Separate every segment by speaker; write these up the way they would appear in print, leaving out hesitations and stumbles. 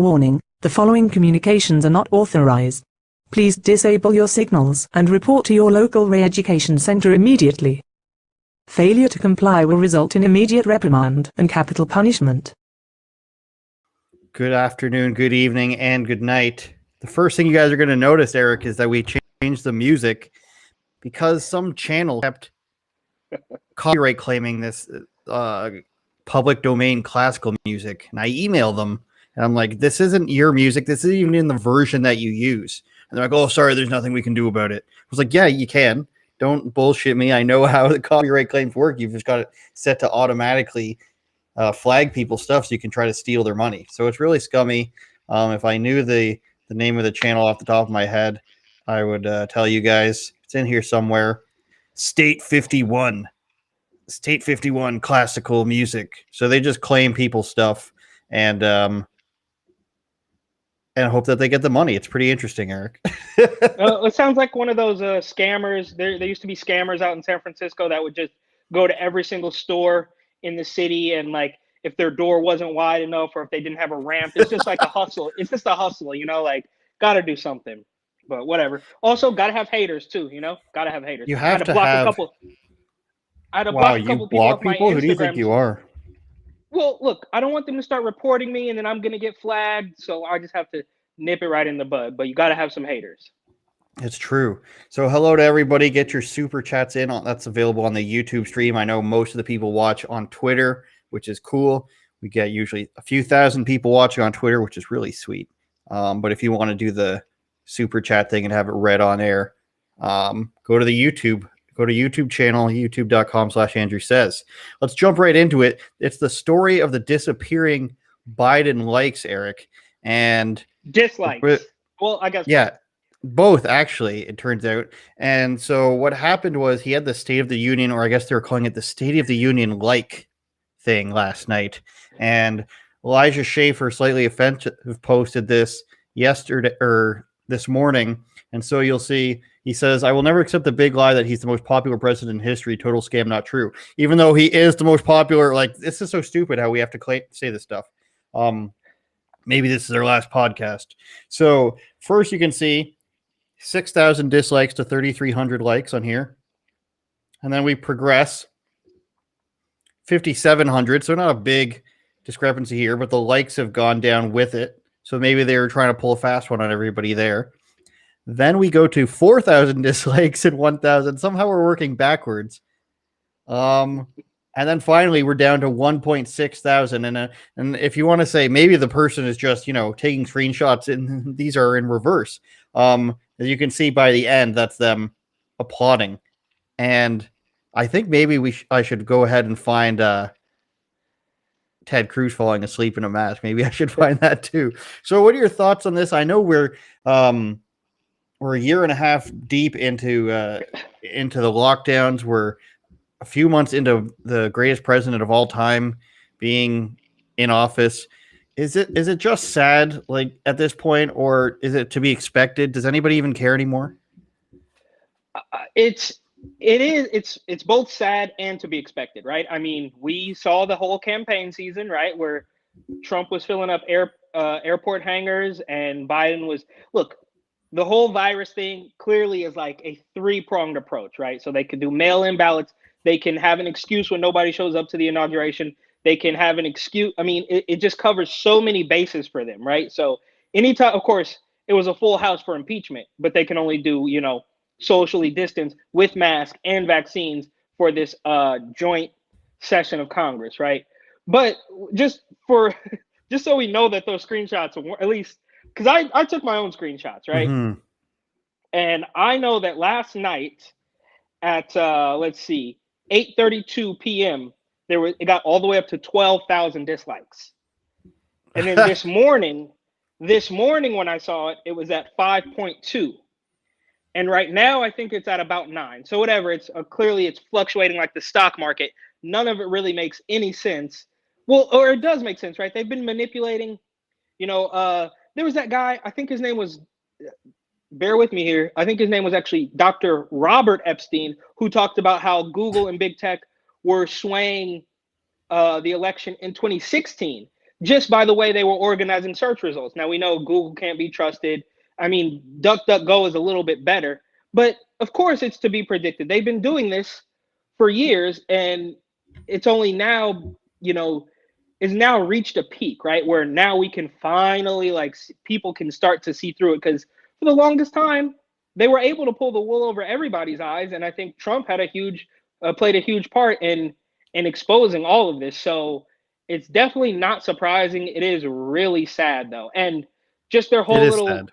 Speaker 1: warning, the following communications are not authorized. Please disable your signals and report to your local re-education center immediately. Failure to comply will result in immediate reprimand and capital punishment.
Speaker 2: Good afternoon, good evening, and good night. The first thing you guys are going to notice, Eric, is that we changed the music because some channel kept copyright claiming this public domain classical music. And I emailed them, and I'm like, this isn't your music. This isn't even in the version that you use. And they're like, oh, sorry, there's nothing we can do about it. I was like, yeah, you can. Don't bullshit me. I know how the copyright claims work. You've just got it set to automatically flag people's stuff so you can try to steal their money. So it's really scummy. If I knew the name of the channel off the top of my head, I would tell you guys. It's in here somewhere. State 51 classical music. So they just claim people's stuff and hope that they get the money. It's pretty interesting, Eric.
Speaker 3: It sounds like one of those scammers. There used to be scammers out in San Francisco that would just go to every single store in the city, and like if their door wasn't wide enough or if they didn't have a ramp, it's just like a hustle. It's just a hustle, like gotta do something. But whatever. Also, gotta have haters too. Gotta have haters.
Speaker 2: You have to have.
Speaker 3: I had to block a couple people off my Instagram.
Speaker 2: Who do you think you are?
Speaker 3: Well, look, I don't want them to start reporting me and then I'm going to get flagged. So I just have to nip it right in the bud. But you got to have some haters.
Speaker 2: It's true. So hello to everybody. Get your super chats in. That's available on the YouTube stream. I know most of the people watch on Twitter, which is cool. We get usually a few thousand people watching on Twitter, which is really sweet. But if you want to do the super chat thing and have it read on air, go to the YouTube. Go to YouTube channel, youtube.com/Andrew Says. Let's jump right into it. It's the story of the disappearing Biden likes, Eric. And
Speaker 3: dislikes. Well, I guess.
Speaker 2: Yeah, both, actually, it turns out. And so what happened was he had the State of the Union, or I guess they were calling it the State of the Union like thing last night. And Elijah Schaffer, slightly offensive, posted this yesterday or this morning. And so you'll see, he says, I will never accept the big lie that he's the most popular president in history. Total scam, not true. Even though he is the most popular, like, this is so stupid how we have to say this stuff. Maybe this is our last podcast. So first you can see 6,000 dislikes to 3,300 likes on here. And then we progress 5,700. So not a big discrepancy here, but the likes have gone down with it. So maybe they were trying to pull a fast one on everybody there. Then we go to 4,000 dislikes and 1,000. Somehow we're working backwards. And then finally we're down to 1.6 thousand. And if you want to say maybe the person is just, taking screenshots and these are in reverse. As you can see by the end, that's them applauding. And I think maybe I should go ahead and find Ted Cruz falling asleep in a mask. Maybe I should find that too. So what are your thoughts on this? I know we're a year and a half deep into the lockdowns. We're a few months into the greatest president of all time being in office. Is it just sad, like, at this point, or is it to be expected? Does anybody even care anymore?
Speaker 3: It's both sad and to be expected, right? I mean, we saw the whole campaign season, right, where Trump was filling up airport hangars and Biden was, look, the whole virus thing clearly is like a three-pronged approach, right? So they could do mail-in ballots. They can have an excuse when nobody shows up to the inauguration. They can have an excuse. I mean, it just covers so many bases for them, right? So anytime, of course, it was a full house for impeachment, but they can only do, socially distanced with masks and vaccines for this joint session of Congress, right? But just so we know that those screenshots are at least, because I took my own screenshots, right?
Speaker 2: Mm-hmm.
Speaker 3: And I know that last night at 8:32 p.m. it got all the way up to 12,000 dislikes. And then this morning when I saw it, it was at 5.2. And right now I think it's at about 9. So whatever, it's clearly it's fluctuating like the stock market. None of it really makes any sense. Well, or it does make sense, right? They've been manipulating, there was that guy, I think his name was, bear with me here, I think his name was actually Dr. Robert Epstein, who talked about how Google and big tech were swaying the election in 2016. just by the way they were organizing search results. Now we know Google can't be trusted. I mean, DuckDuckGo is a little bit better, but of course it's to be predicted. They've been doing this for years, and it's only now, is now reached a peak, right? Where now we can finally, people can start to see through it, because for the longest time, they were able to pull the wool over everybody's eyes. And I think Trump had played a huge part in exposing all of this. So it's definitely not surprising. It is really sad though. And just their
Speaker 2: It
Speaker 3: whole
Speaker 2: is
Speaker 3: little,
Speaker 2: sad.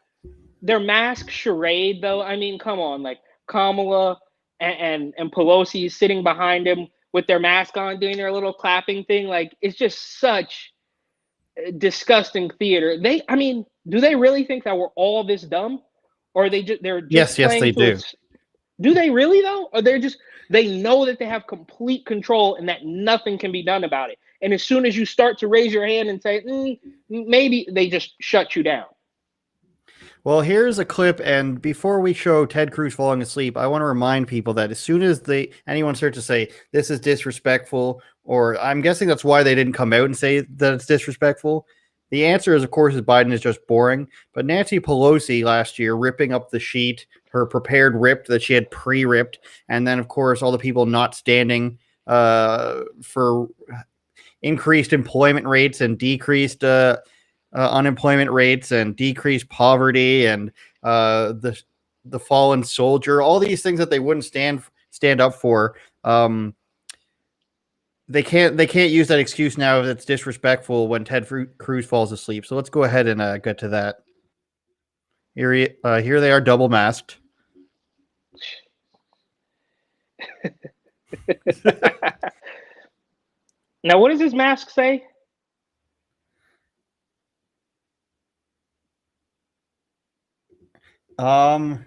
Speaker 3: their mask charade though. I mean, come on, like Kamala and Pelosi sitting behind him with their mask on, doing their little clapping thing. Like, it's just such disgusting theater. Do they really think that we're all this dumb, or they're just
Speaker 2: Yes, they
Speaker 3: playing to
Speaker 2: do.
Speaker 3: its? Do they really though? Or they know that they have complete control and that nothing can be done about it. And as soon as you start to raise your hand and say, maybe, they just shut you down.
Speaker 2: Well, here's a clip, and before we show Ted Cruz falling asleep, I want to remind people that as soon as anyone starts to say this is disrespectful, or I'm guessing that's why they didn't come out and say that it's disrespectful, the answer is, of course, Biden is just boring. But Nancy Pelosi last year ripping up the sheet, her prepared rip that she had pre-ripped, and then, of course, all the people not standing for increased employment rates and decreased unemployment rates and decreased poverty and the fallen soldier, all these things that they wouldn't stand up for. They can't use that excuse now that's disrespectful when Ted Cruz falls asleep. So let's go ahead and get to that. Here they are, double masked.
Speaker 3: Now, what does his mask say?
Speaker 2: Come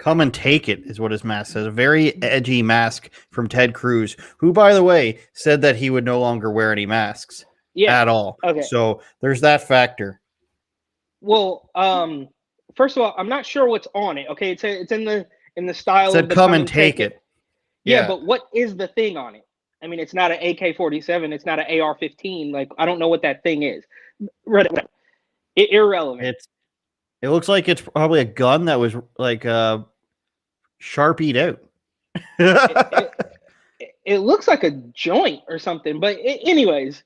Speaker 2: and take it is what his mask says. A very edgy mask from Ted Cruz, who, by the way, said that he would no longer wear any masks at all.
Speaker 3: Okay.
Speaker 2: So there's that factor.
Speaker 3: Well, first of all, I'm not sure what's on it. Okay, it's in the style
Speaker 2: Said
Speaker 3: of the
Speaker 2: come and take it.
Speaker 3: Yeah, but what is the thing on it? I mean, it's not an AK-47. It's not an AR-15. Like, I don't know what that thing is. Irrelevant.
Speaker 2: It looks like it's probably a gun that was like Sharpied out.
Speaker 3: It looks like a joint or something. But anyways,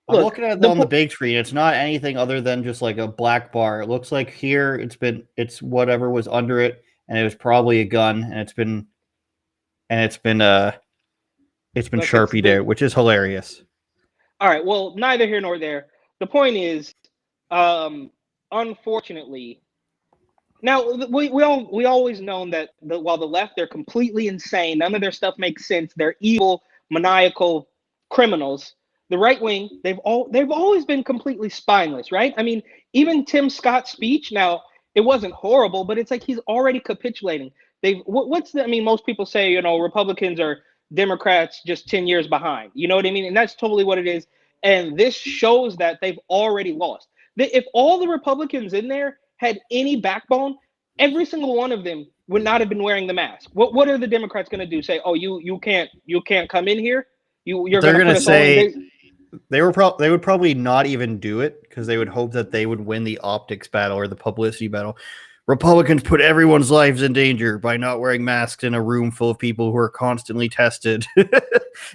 Speaker 2: I'm looking at it on the big screen. It's not anything other than just like a black bar. It looks like here it's whatever was under it, and it was probably a gun, and it's been Sharpied out, which is hilarious.
Speaker 3: All right. Well, neither here nor there. The point is, unfortunately, now we always known that while the left, they're completely insane. None of their stuff makes sense. They're evil, maniacal criminals. The right wing, they've always been completely spineless, right? I mean, even Tim Scott's speech. Now, it wasn't horrible, but it's like he's already capitulating. Most people say, Republicans are Democrats just 10 years behind. You know what I mean? And that's totally what it is. And this shows that they've already lost. If all the Republicans in there had any backbone, every single one of them would not have been wearing the mask. What are the Democrats going to do? Say, oh, you can't come in here? You're going to
Speaker 2: say they would probably not even do it, because they would hope that they would win the optics battle or the publicity battle. Republicans put everyone's lives in danger by not wearing masks in a room full of people who are constantly tested and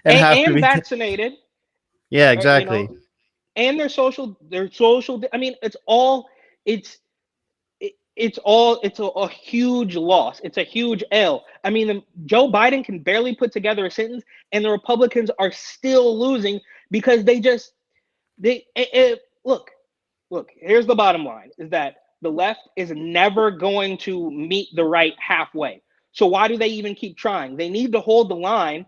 Speaker 2: have to be
Speaker 3: vaccinated.
Speaker 2: Yeah, exactly.
Speaker 3: And their social. I mean, it's a huge loss. It's a huge L. I mean, Joe Biden can barely put together a sentence, and the Republicans are still losing because look. Here's the bottom line: is that the left is never going to meet the right halfway. So why do they even keep trying? They need to hold the line,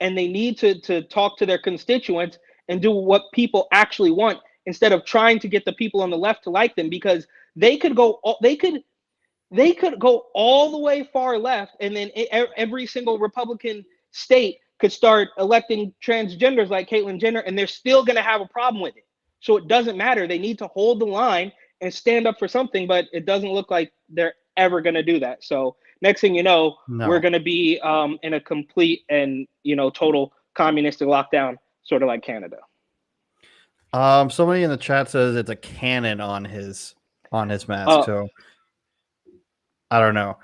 Speaker 3: and they need to talk to their constituents and do what people actually want, instead of trying to get the people on the left to like them, because they could go all the way far left, and then every single Republican state could start electing transgenders like Caitlyn Jenner, and they're still going to have a problem with it. So it doesn't matter. They need to hold the line and stand up for something, but it doesn't look like they're ever going to do that. So next thing you know, we're going to be in a complete and total communistic lockdown, sort of like Canada.
Speaker 2: Somebody in the chat says it's a cannon on his mask.
Speaker 3: Oh.
Speaker 2: So I don't know.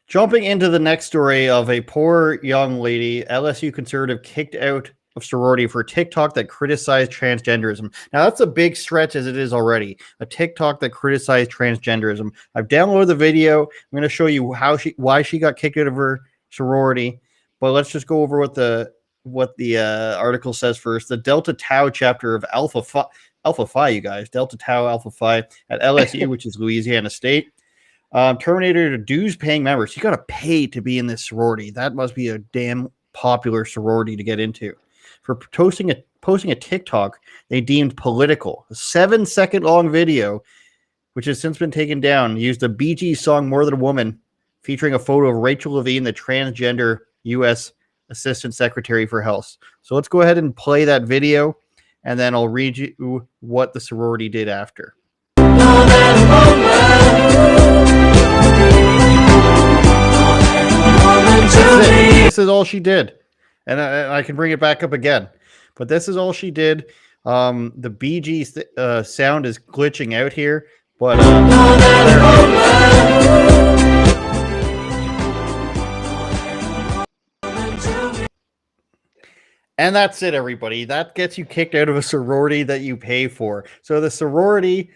Speaker 2: Jumping into the next story of a poor young lady, LSU conservative kicked out of sorority for TikTok that criticized transgenderism. Now that's a big stretch as it is already. A TikTok that criticized transgenderism. I've downloaded the video. I'm going to show you why she got kicked out of her sorority. But let's just go over what the article says first. The Delta Tau chapter of Alpha Phi, you guys, Delta Tau Alpha Phi at LSU, which is Louisiana State. Terminated a dues-paying members. You got to pay to be in this sorority. That must be a damn popular sorority to get into. For posting a TikTok they deemed political. A 7-second long video, which has since been taken down, used a Bee Gees song "More Than a Woman," featuring a photo of Rachel Levine, the transgender U.S. Assistant Secretary for Health. So let's go ahead and play that video, and then I'll read you what the sorority did after. This is all she did, and I can bring it back up again, but this is all she did. The Bee Gees sound is glitching out here, but and that's it, everybody. That gets you kicked out of a sorority that you pay for. So the sorority,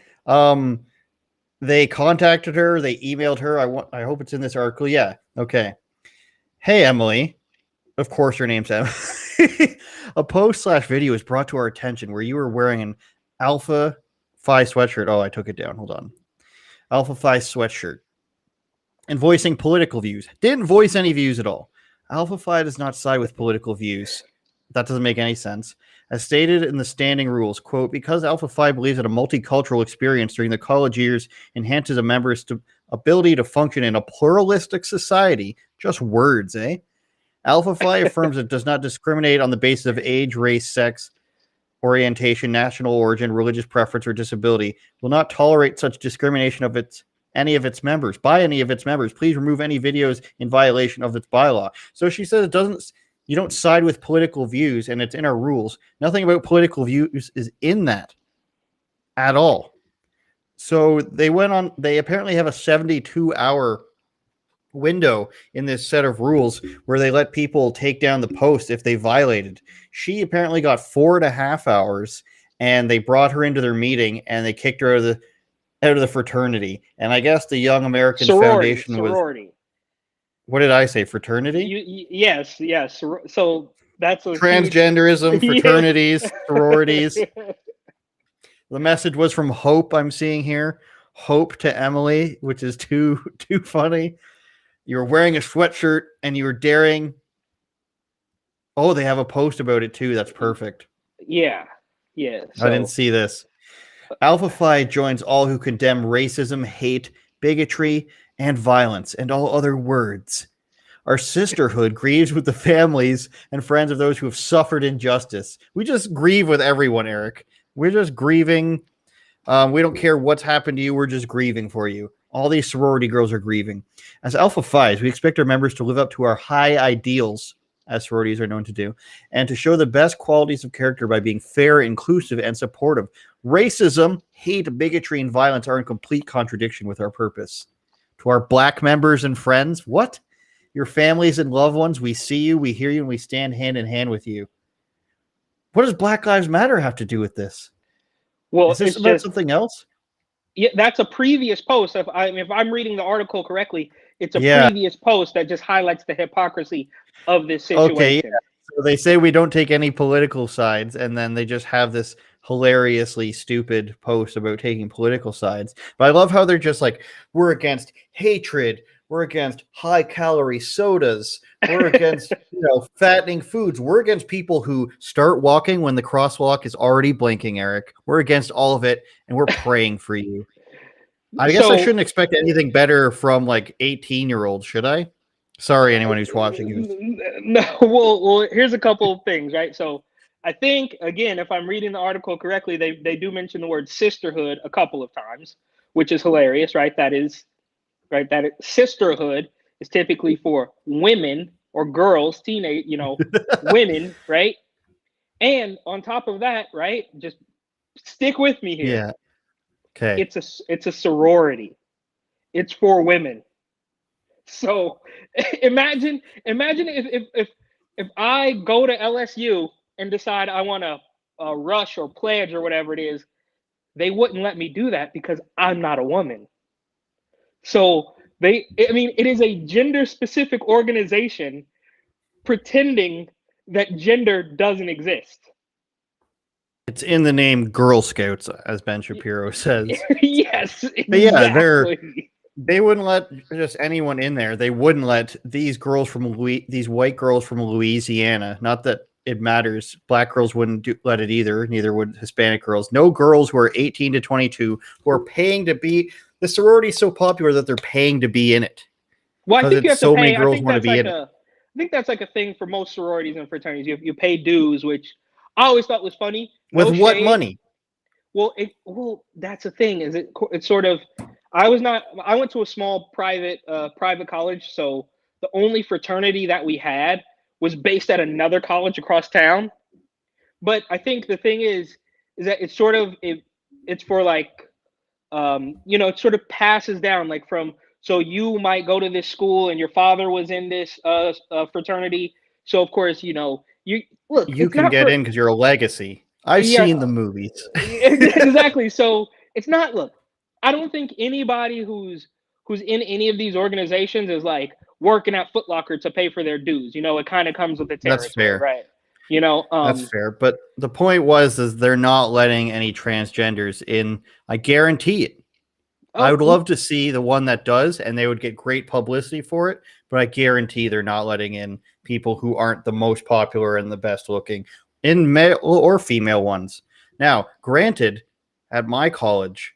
Speaker 2: they contacted her, they emailed her. I hope it's in this article. Yeah. Okay. Hey, Emily. Of course, her name's Emily. A post/video is brought to our attention where you were wearing an Alpha Phi sweatshirt. Oh, I took it down. Hold on. Alpha Phi sweatshirt. And voicing political views. Didn't voice any views at all. Alpha Phi does not side with political views. That doesn't make any sense. As stated in the standing rules, quote, because Alpha Phi believes that a multicultural experience during the college years enhances a member's ability to function in a pluralistic society. Just words, eh? Alpha Phi affirms it does not discriminate on the basis of age, race, sex, orientation, national origin, religious preference, or disability. Will not tolerate such discrimination of any of its members. Please remove any videos in violation of its bylaw. So she says it doesn't. You don't side with political views, and it's in our rules. Nothing about political views is in that at all. So they went on. They apparently have a 72-hour window in this set of rules where they let people take down the post if they violated. She apparently got 4.5 hours, and they brought her into their meeting and they kicked her out of the fraternity. And I guess the Young Americans Foundation was sorority. What did I say? Fraternity?
Speaker 3: Yes. So that's a
Speaker 2: transgenderism, fraternities, sororities. The message was from Hope. I'm seeing here, Hope to Emily, which is too funny. You were wearing a sweatshirt and you were daring. Oh, they have a post about it too. That's perfect.
Speaker 3: Yeah.
Speaker 2: So, I didn't see this. Alpha Phi joins all who condemn racism, hate, bigotry, and violence, and all other words. Our sisterhood grieves with the families and friends of those who have suffered injustice. We just grieve with everyone, Eric. We're just grieving. We don't care what's happened to you. We're just grieving for you. All these sorority girls are grieving. As Alpha Phis, we expect our members to live up to our high ideals, as sororities are known to do, and to show the best qualities of character by being fair, inclusive, and supportive. Racism, hate, bigotry, and violence are in complete contradiction with our purpose. To our black members and friends, what? Your families and loved ones, we see you, we hear you, and we stand hand in hand with you. What does Black Lives Matter have to do with this?
Speaker 3: Well,
Speaker 2: is this about something else?
Speaker 3: Yeah, that's a previous post. If I'm reading the article correctly, it's a previous post that just highlights the hypocrisy of this situation.
Speaker 2: Okay, yeah. So they say we don't take any political sides, and then they just have this hilariously stupid post about taking political sides. But I love how they're just like, we're against hatred, we're against high-calorie sodas, we're against fattening foods, we're against people who start walking when the crosswalk is already blinking, Eric. We're against all of it, and we're praying for you. I guess I shouldn't expect anything better from like 18-year-olds, should I? Sorry, anyone who's watching.
Speaker 3: No, well, here's a couple of things, right? So I think, again, if I'm reading the article correctly, they do mention the word sisterhood a couple of times, which is hilarious, right? Sisterhood is typically for women or girls, teenage, women, right? And on top of that, right, just stick with me here.
Speaker 2: Yeah. Okay.
Speaker 3: It's a sorority. It's for women. So imagine if I go to LSU and decide I want to rush or pledge or whatever it is, they wouldn't let me do that because I'm not a woman. So I mean, it is a gender specific organization pretending that gender doesn't exist.
Speaker 2: It's in the name Girl Scouts, as Ben Shapiro says.
Speaker 3: Yes, exactly.
Speaker 2: But yeah, they wouldn't let just anyone in there. They wouldn't let these girls from these white girls from Louisiana. Not that it matters. Black girls wouldn't let it either. Neither would Hispanic girls. No girls who are 18 to 22 who are paying to be. The sorority is so popular that they're paying to be in it.
Speaker 3: Well, I think you have to pay.
Speaker 2: Many girls want to be in it.
Speaker 3: I think that's like a thing for most sororities and fraternities. You pay dues, which I always thought was funny.
Speaker 2: With what money?
Speaker 3: Well, that's the thing. It's sort of. I went to a small private college, so the only fraternity that we had was based at another college across town. But I think the thing is that it's sort of it's for like it sort of passes down like from. So you might go to this school and your father was in this fraternity. So of course, you
Speaker 2: can get in because you're a legacy. I've seen the movies.
Speaker 3: Exactly. So it's not. Look, I don't think anybody who's in any of these organizations is like working at Foot Locker to pay for their dues. It kind of comes with the territory.
Speaker 2: That's fair,
Speaker 3: right?
Speaker 2: That's fair. But the point was they're not letting any transgenders in. I guarantee it. I would love to see the one that does, and they would get great publicity for it. But I guarantee they're not letting in people who aren't the most popular and the best looking in male or female ones. Now, granted, at my college,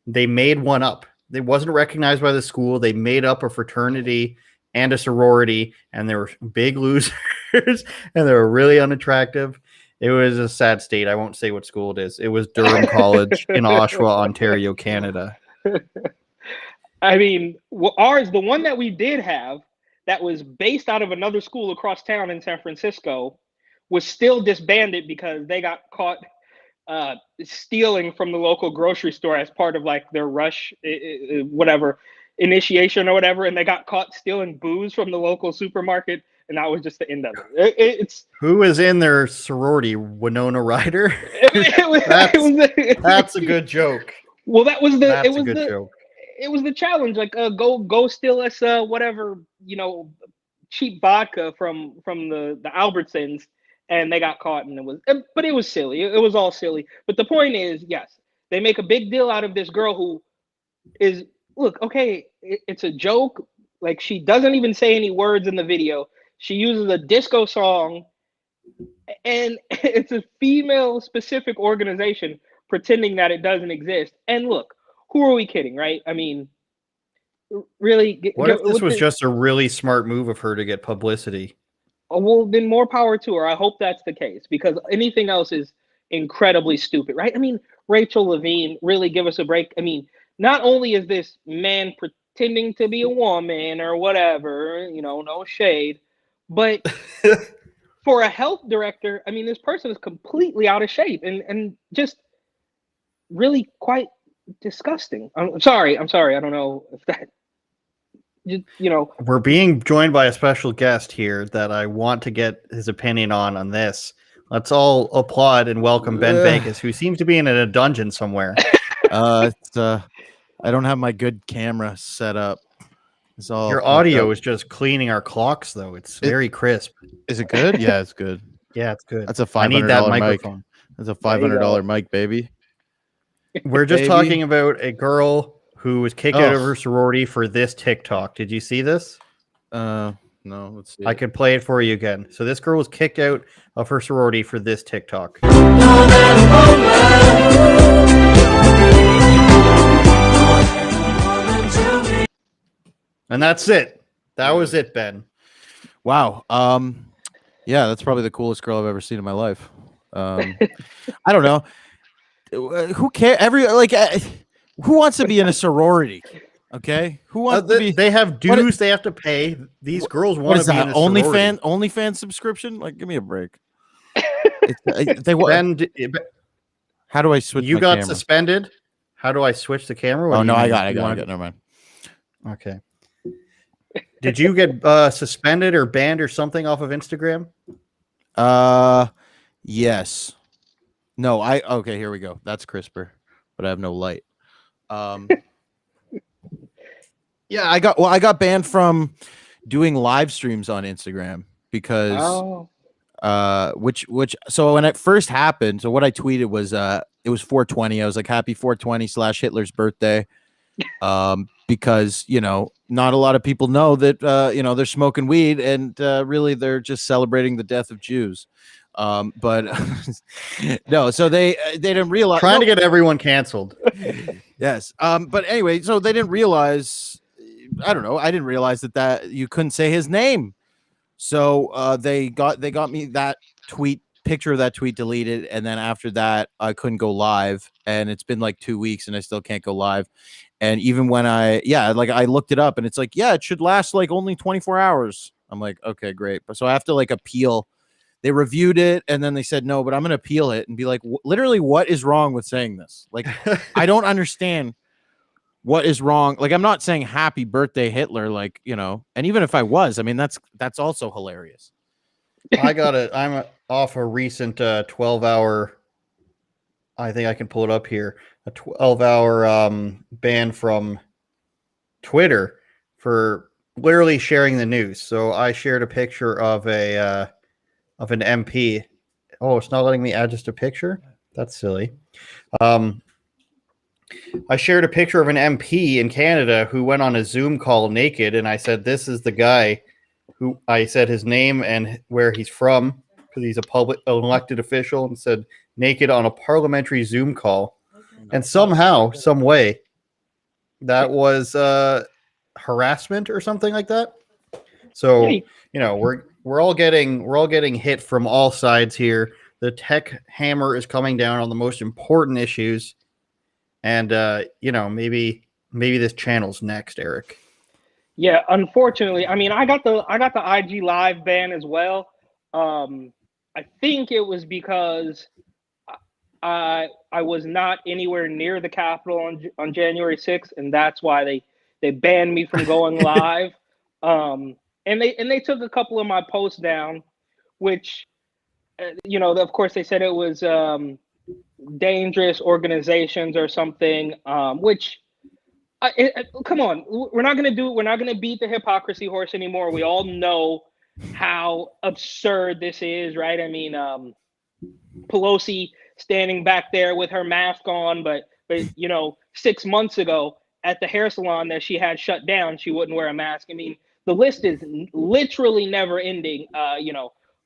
Speaker 2: they made one up. It wasn't recognized by the school. They made up a fraternity and a sorority, and they were big losers, and they were really unattractive. It was a sad state. I won't say what school it is. It was Durham College in Oshawa, Ontario, Canada.
Speaker 3: I mean, the one that we did have that was based out of another school across town in San Francisco was still disbanded because they got caught stealing from the local grocery store as part of like their rush, whatever, initiation or whatever. And they got caught stealing booze from the local supermarket. And that was just the end of it.
Speaker 2: Who was in their sorority? Winona Ryder? That's a good joke.
Speaker 3: Well, that was
Speaker 2: joke.
Speaker 3: It was the challenge. Like, go steal us whatever, cheap vodka from the Albertsons, and they got caught, and it was silly. It was all silly. But the point is, yes, they make a big deal out of this girl who is it's a joke. Like, she doesn't even say any words in the video. She uses a disco song, and it's a female-specific organization pretending that it doesn't exist. And look, who are we kidding, right? I mean, really.
Speaker 2: What if this was just a really smart move of her to get publicity?
Speaker 3: Well, then more power to her. I hope that's the case, because anything else is incredibly stupid, right? I mean, Rachel Levine, really give us a break. I mean, not only is this man pretending to be a woman or whatever, no shade, but for a health director, I mean, this person is completely out of shape and just really quite disgusting. I'm sorry. I don't know if that,
Speaker 2: We're being joined by a special guest here that I want to get his opinion on this. Let's all applaud and welcome Ben Bankas, who seems to be in a dungeon somewhere.
Speaker 4: I don't have my good camera set up. It's all
Speaker 2: your audio is just cleaning our clocks, though. It's very crisp.
Speaker 4: Is it good? Yeah, it's good.
Speaker 2: Yeah, it's good.
Speaker 4: That's a $500 mic. That's a $500 mic, baby.
Speaker 2: We're just talking about a girl who was kicked out of her sorority for this TikTok. Did you see this?
Speaker 4: No, let's see.
Speaker 2: I could play it for you again. So this girl was kicked out of her sorority for this TikTok. And that's it. That was it, Ben.
Speaker 4: Wow. Yeah, that's probably the coolest girl I've ever seen in my life. I don't know. Who cares? Who wants to be in a sorority? Okay, who wants to be?
Speaker 2: They have dues they have to pay. These girls want to be in a sorority.
Speaker 4: OnlyFans subscription? Like, give me a break. How do I switch?
Speaker 2: You
Speaker 4: my
Speaker 2: got
Speaker 4: camera?
Speaker 2: suspended. How do I switch the camera? What
Speaker 4: Oh
Speaker 2: do
Speaker 4: no,
Speaker 2: you
Speaker 4: I
Speaker 2: mean?
Speaker 4: got it.
Speaker 2: You
Speaker 4: I
Speaker 2: wanted-
Speaker 4: got it. Never mind.
Speaker 2: Okay. Did you get suspended or banned or something off of Instagram?
Speaker 4: Yes. No, okay, here we go. That's crisper, but I have no light. Yeah, I got banned from doing live streams on Instagram because which so when it first happened, so what I tweeted was it was 420. I was like, happy 420 / Hitler's birthday. Because not a lot of people know that they're smoking weed, and really they're just celebrating the death of Jews. But no, so they didn't realize,
Speaker 2: Trying to get everyone canceled.
Speaker 4: yes. But anyway, so they didn't realize, I don't know, I didn't realize that you couldn't say his name. So they got me that picture of that tweet deleted, and then after that I couldn't go live, and it's been like 2 weeks and I still can't go live. And even when I looked it up, and it's like, yeah, it should last like only 24 hours. I'm like, okay, great. But so I have to like appeal. They reviewed it, and then they said no, but I'm gonna appeal it and be like, literally, what is wrong with saying this? Like, I don't understand what is wrong. Like, I'm not saying happy birthday Hitler, like, and even if I was, I mean, that's also hilarious.
Speaker 2: I'm off a recent 12-hour. I think I can pull it up here. A 12-hour ban from Twitter for literally sharing the news. So I shared a picture of an MP. Oh, it's not letting me add just a picture? That's silly. I shared a picture of an MP in Canada who went on a Zoom call naked, and I said, this is the guy who I said his name and where he's from, because he's a public elected official, and said naked on a parliamentary Zoom call. And somehow, some way, that was harassment or something like that. So, we're all getting hit from all sides here. The tech hammer is coming down on the most important issues, and maybe this channel's next, Eric.
Speaker 3: Yeah, unfortunately, I mean, I got the IG live ban as well. I think it was because I was not anywhere near the Capitol on January 6th, and that's why they banned me from going live. And they took a couple of my posts down, which of course they said it was dangerous organizations or something. Which come on, we're not gonna beat the hypocrisy horse anymore. We all know how absurd this is, right? I mean, Pelosi standing back there with her mask on, but 6 months ago at the hair salon that she had shut down, she wouldn't wear a mask. I mean, the list is literally never ending.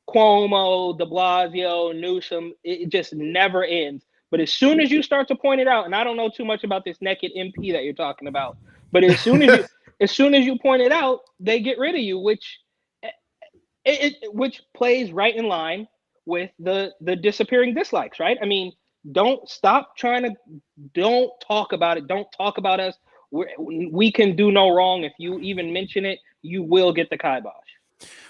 Speaker 3: Cuomo, de Blasio, Newsom, it just never ends. But as soon as you start to point it out, and I don't know too much about this naked MP that you're talking about, but as soon as you point it out, they get rid of you, which plays right in line with the disappearing dislikes, right? I mean, don't talk about it. Don't talk about us. We can do no wrong. If you even mention it, you will get the kibosh.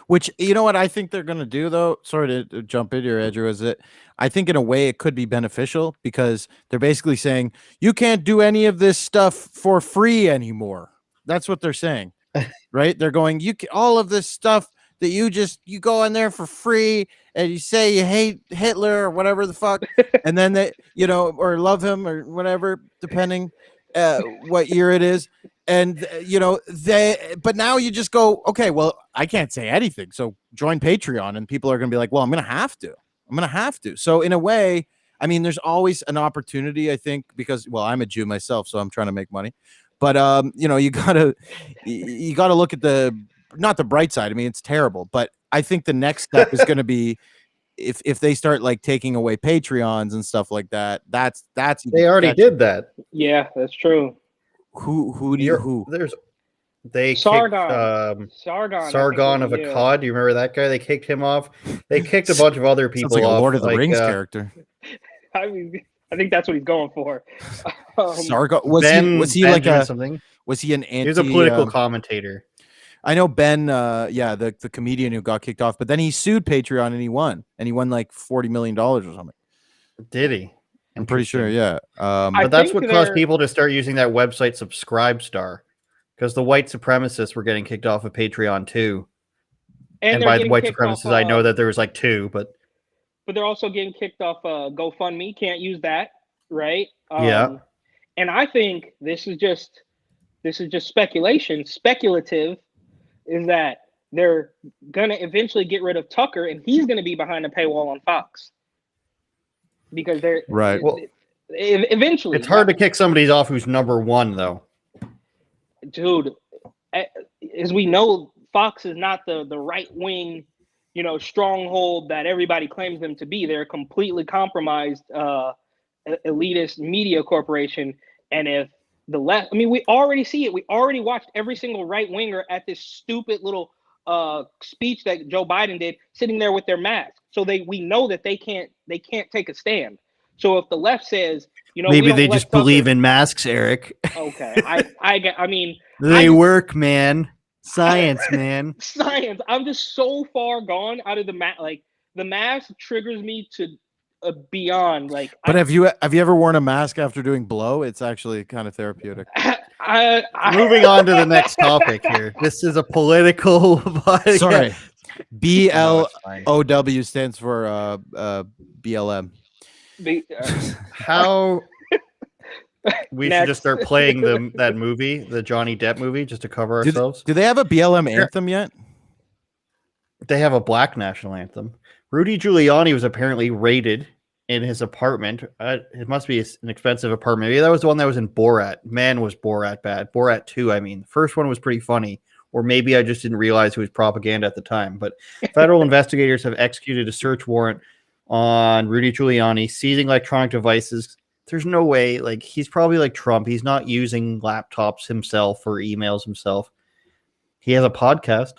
Speaker 4: Which, you know what I think they're going to do, though? Sorry to jump in here, Andrew. Is that I think in a way it could be beneficial, because they're basically saying you can't do any of this stuff for free anymore. That's what they're saying, right? They're going, all of this stuff that you go in there for free and you say you hate Hitler or whatever the fuck, and then they, or love him or whatever, depending what year it is. And but now you just go, okay, well, I can't say anything, so join Patreon, and people are going to be like, well, I'm going to have to. So in a way, I mean, there's always an opportunity, I think, because, well, I'm a Jew myself, so I'm trying to make money, but you gotta look at not the bright side. I mean, it's terrible, but I think the next step is going to be if they start like taking away Patreons and stuff like that. That's
Speaker 2: they already did that.
Speaker 3: Yeah, that's true.
Speaker 2: There's
Speaker 3: Sargon.
Speaker 2: Sargon of Akkad. Do you remember that guy? They kicked him off. They kicked a bunch of other people
Speaker 4: like
Speaker 2: off.
Speaker 4: A Lord of the Rings character.
Speaker 3: I mean, I think that's what he's going for.
Speaker 4: Sargon was he like
Speaker 2: something?
Speaker 4: Was he an anti?
Speaker 2: He was a political commentator.
Speaker 4: I know Ben, the comedian who got kicked off, but then he sued Patreon and he won like $40 million or something.
Speaker 2: Did he?
Speaker 4: I'm pretty sure. Yeah.
Speaker 2: But that's
Speaker 3: think
Speaker 2: what caused
Speaker 3: they're-
Speaker 2: people to start using that website Subscribestar, because the white supremacists were getting kicked off of Patreon too. And
Speaker 3: they're
Speaker 2: by the
Speaker 3: getting
Speaker 2: white
Speaker 3: kicked
Speaker 2: supremacists,
Speaker 3: off,
Speaker 2: I know that there was like two, but
Speaker 3: they're also getting kicked off GoFundMe. Can't use that, right?
Speaker 2: Yeah.
Speaker 3: And I think this is just speculation. Speculative is that they're gonna eventually get rid of Tucker, and he's gonna be behind the paywall on Fox because they're
Speaker 4: Right.
Speaker 2: Well,
Speaker 3: eventually.
Speaker 2: it's hard to kick somebody off who's number one, though.
Speaker 3: Dude, as we know, Fox is not the right wing, stronghold that everybody claims them to be. They're a completely compromised elitist media corporation. And if the left, I mean, we already see it. We already watched every single right winger at this stupid little speech that Joe Biden did, sitting there with their mask. So we know that they can't take a stand. So if the left says,
Speaker 2: maybe they just believe in masks, Eric.
Speaker 3: Okay, I mean,
Speaker 2: they work, man. Science, man.
Speaker 3: Science. I'm just so far gone out of the mask. Like the mask triggers me to beyond. Like,
Speaker 4: but have you ever worn a mask after doing blow? It's actually kind of therapeutic.
Speaker 2: Moving on to the next topic here. This is a political.
Speaker 4: Sorry, BLOW stands for BLM.
Speaker 2: How we should just start playing that movie, the Johnny Depp movie, just to cover ourselves.
Speaker 4: Do they have a BLM anthem yet?
Speaker 2: They have a black national anthem. Rudy Giuliani was apparently raided in his apartment. It must be an expensive apartment. Maybe that was the one that was in Borat. Man, was Borat bad. Borat 2, I mean. The first one was pretty funny. Or maybe I just didn't realize it was propaganda at the time. But federal investigators have executed a search warrant on Rudy Giuliani, seizing electronic devices. There's no way, like, he's probably like Trump. He's not using laptops himself or emails himself. He has a podcast.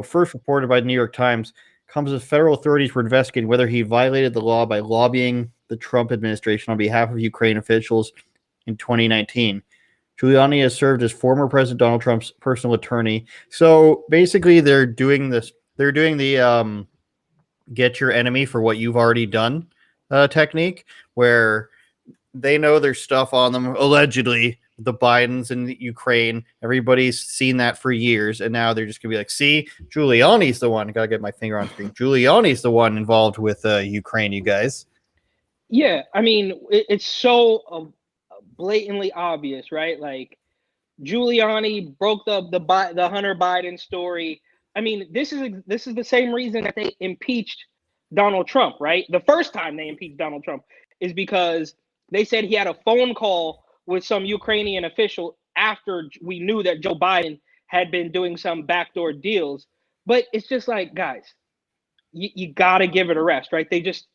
Speaker 2: First reported by the New York Times, comes as federal authorities were investigating whether he violated the law by lobbying the Trump administration on behalf of Ukraine officials in 2019. Giuliani has served as former President Donald Trump's personal attorney. So basically, they're doing this. They're doing the get your enemy for what you've already done technique, where they know there's stuff on them, allegedly, the Bidens in Ukraine. Everybody's seen that for years, and now they're just going to be like, see, Giuliani's the one. Got to get my finger on screen. Giuliani's the one involved with Ukraine, you guys.
Speaker 3: Yeah, I mean, it's so blatantly obvious, right? Like, Giuliani broke the Hunter Biden story. I mean, this is the same reason that they impeached Donald Trump, right? The first time they impeached Donald Trump is because they said he had a phone call with some Ukrainian official after we knew that Joe Biden had been doing some backdoor deals. But it's just like, guys, you got to give it a rest, right? They just,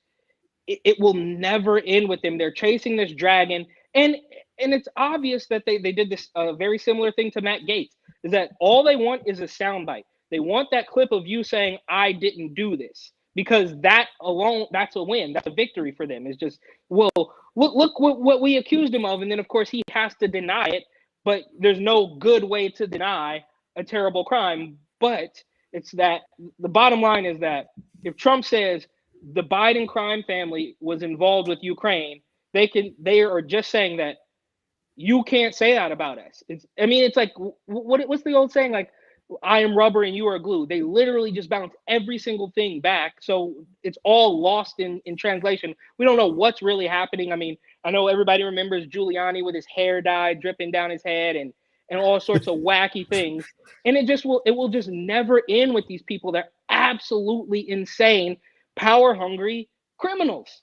Speaker 3: it will never end with them. They're chasing this dragon. And it's obvious that they did this very similar thing to Matt Gaetz, is that all they want is a soundbite. They want that clip of you saying, I didn't do this. Because that alone, that's a win. That's a victory for them. It's just, well, look what we accused him of. And then, of course, he has to deny it. But there's no good way to deny a terrible crime. But it's that the bottom line is that if Trump says the Biden crime family was involved with Ukraine, they are just saying that you can't say that about us. It's like, what's the old saying? Like, I am rubber and you are glue. They literally just bounce every single thing back. So it's all lost in translation. We don't know what's really happening. I mean, I know everybody remembers Giuliani with his hair dye dripping down his head and all sorts of wacky things. And it will just never end with these people. They're absolutely insane, power hungry criminals.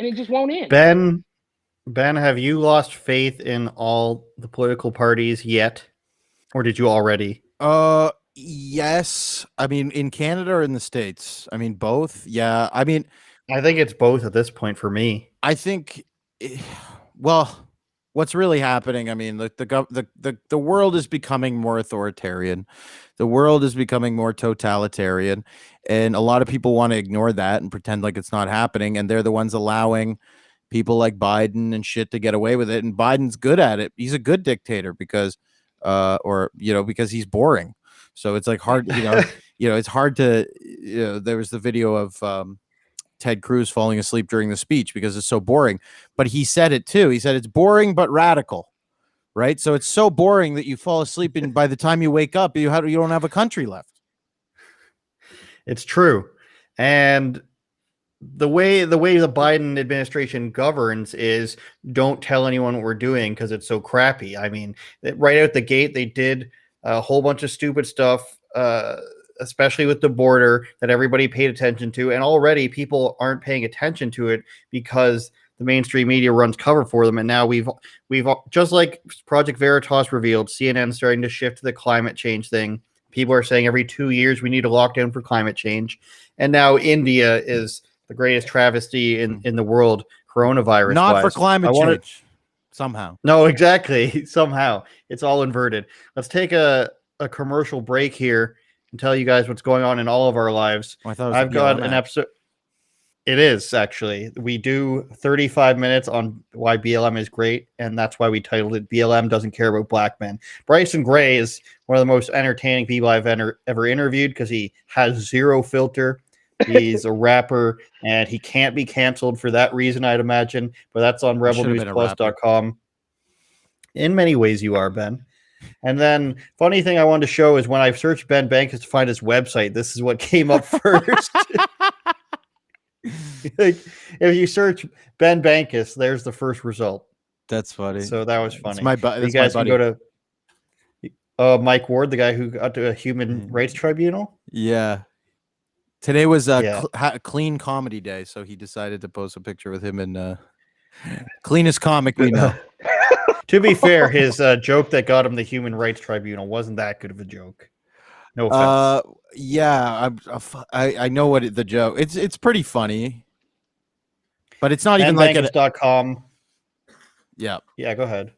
Speaker 3: And it just won't end.
Speaker 2: Ben, have you lost faith in all the political parties yet? Or did you already?
Speaker 4: Yes. I mean, in Canada or in the States? I mean, both. Yeah. I mean,
Speaker 2: I think it's both at this point for me.
Speaker 4: I think, well, what's really happening? I mean, the world is becoming more authoritarian. The world is becoming more totalitarian, and a lot of people want to ignore that and pretend like it's not happening. And they're the ones allowing people like Biden and shit to get away with it. And Biden's good at it. He's a good dictator because because he's boring. So it's like hard, it's hard to, there was the video of Ted Cruz falling asleep during the speech because it's so boring. But he said it too. He said it's boring but radical, right? So it's so boring that you fall asleep, and by the time you wake up, you don't have a country left.
Speaker 2: It's true. And the way the Biden administration governs is don't tell anyone what we're doing because it's so crappy. I mean, right out the gate, they did a whole bunch of stupid stuff, especially with the border that everybody paid attention to. And already people aren't paying attention to it because the mainstream media runs cover for them. And now we've just like Project Veritas revealed, CNN starting to shift to the climate change thing. People are saying every 2 years we need a lockdown for climate change. And now India is the greatest travesty in the world, coronavirus.
Speaker 4: Not for climate change. Somehow.
Speaker 2: No, exactly. Somehow. It's all inverted. Let's take a commercial break here and tell you guys what's going on in all of our lives.
Speaker 4: Oh, I thought it was
Speaker 2: I've got an episode. It is, actually. We do 35 minutes on why BLM is great, and that's why we titled it BLM Doesn't Care About Black Men. Bryson Gray is one of the most entertaining people I've ever interviewed because he has zero filter. He's a rapper, and he can't be canceled for that reason, I'd imagine. But that's on rebelnewsplus.com. In many ways, you are, Ben. And then, funny thing I wanted to show is when I searched Ben Bankas to find his website, this is what came up first. Like, if you search Ben Bankas, there's the first result.
Speaker 4: That's funny.
Speaker 2: So that was funny.
Speaker 4: You guys can go
Speaker 2: to Mike Ward, the guy who got to a human rights tribunal.
Speaker 4: Yeah. Today was a clean comedy day, so he decided to post a picture with him and cleanest comic we know.
Speaker 2: To be fair, his joke that got him the human rights tribunal wasn't that good of a joke. No offense.
Speaker 4: Yeah, I know what the joke. It's pretty funny, but it's not even like
Speaker 2: Bankas.com.
Speaker 4: Yeah.
Speaker 2: Yeah, go ahead.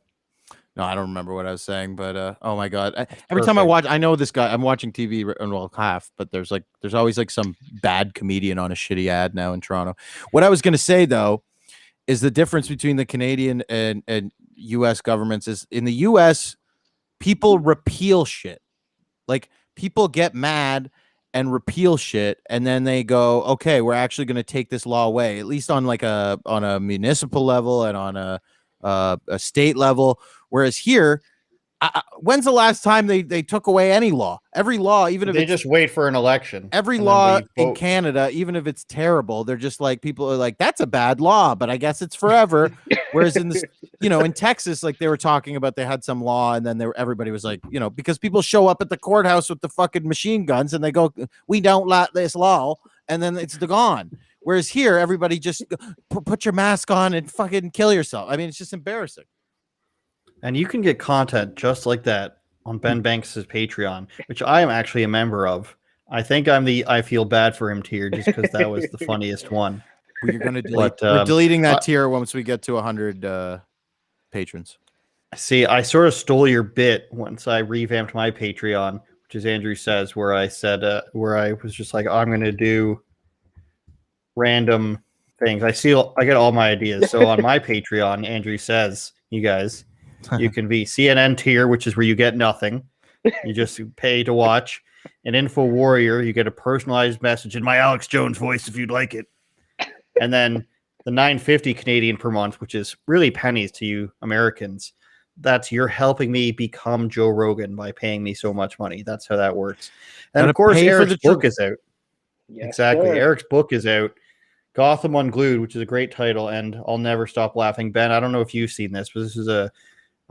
Speaker 4: No, I don't remember what I was saying, but oh my god! Every time I watch, I know this guy. I'm watching TV, well, half, but there's always like some bad comedian on a shitty ad now in Toronto. What I was gonna say though is the difference between the Canadian and U.S. governments is in the U.S. people repeal shit, like people get mad and repeal shit, and then they go, okay, we're actually going to take this law away, at least on like on a municipal level and on a state level. Whereas here, when's the last time they took away any law? Every law, even if
Speaker 2: they just wait for an election.
Speaker 4: Every law in Canada, even if it's terrible, they're just like, people are like, that's a bad law, but I guess it's forever. Whereas in this, in Texas, like they were talking about, they had some law, and then everybody was like, because people show up at the courthouse with the fucking machine guns, and they go, we don't like this law, and then it's gone. Whereas here, everybody just put your mask on and fucking kill yourself. I mean, it's just embarrassing.
Speaker 2: And you can get content just like that on Ben Banks' Patreon, which I am actually a member of. I think I'm the I feel bad for him tier just because that was the funniest one.
Speaker 4: We're going to delete. We're deleting that tier once we get to 100 patrons.
Speaker 2: See, I sort of stole your bit once I revamped my Patreon, which is Andrew Says, where I said, where I was just like, I'm going to do random things. I get all my ideas. So on my Patreon, Andrew Says, you guys, you can be CNN tier, which is where you get nothing. You just pay to watch. An Info Warrior, you get a personalized message in my Alex Jones voice if you'd like it. And then the $9.50 Canadian per month, which is really pennies to you Americans. That's you're helping me become Joe Rogan by paying me so much money. That's how that works. And of course, Eric's book is out. Yes, exactly. Sure. Eric's book is out. Gotham Unglued, which is a great title, and I'll never stop laughing. Ben, I don't know if you've seen this, but this is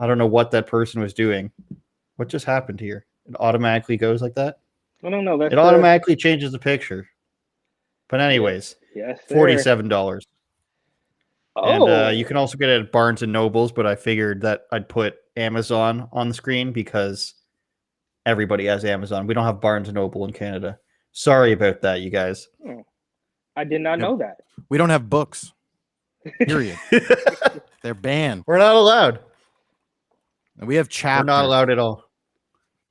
Speaker 2: I don't know what that person was doing. What just happened here? It automatically goes like that?
Speaker 3: I don't know.
Speaker 2: It automatically changes the picture. But anyways,
Speaker 3: yes,
Speaker 2: $47.
Speaker 3: Oh.
Speaker 2: And you can also get it at Barnes & Nobles, but I figured that I'd put Amazon on the screen because everybody has Amazon. We don't have Barnes & Noble in Canada. Sorry about that, you guys.
Speaker 3: I did not know that.
Speaker 4: We don't have books. Period. They're banned.
Speaker 2: We're not allowed.
Speaker 4: And we have chapters.
Speaker 2: We're not allowed at all.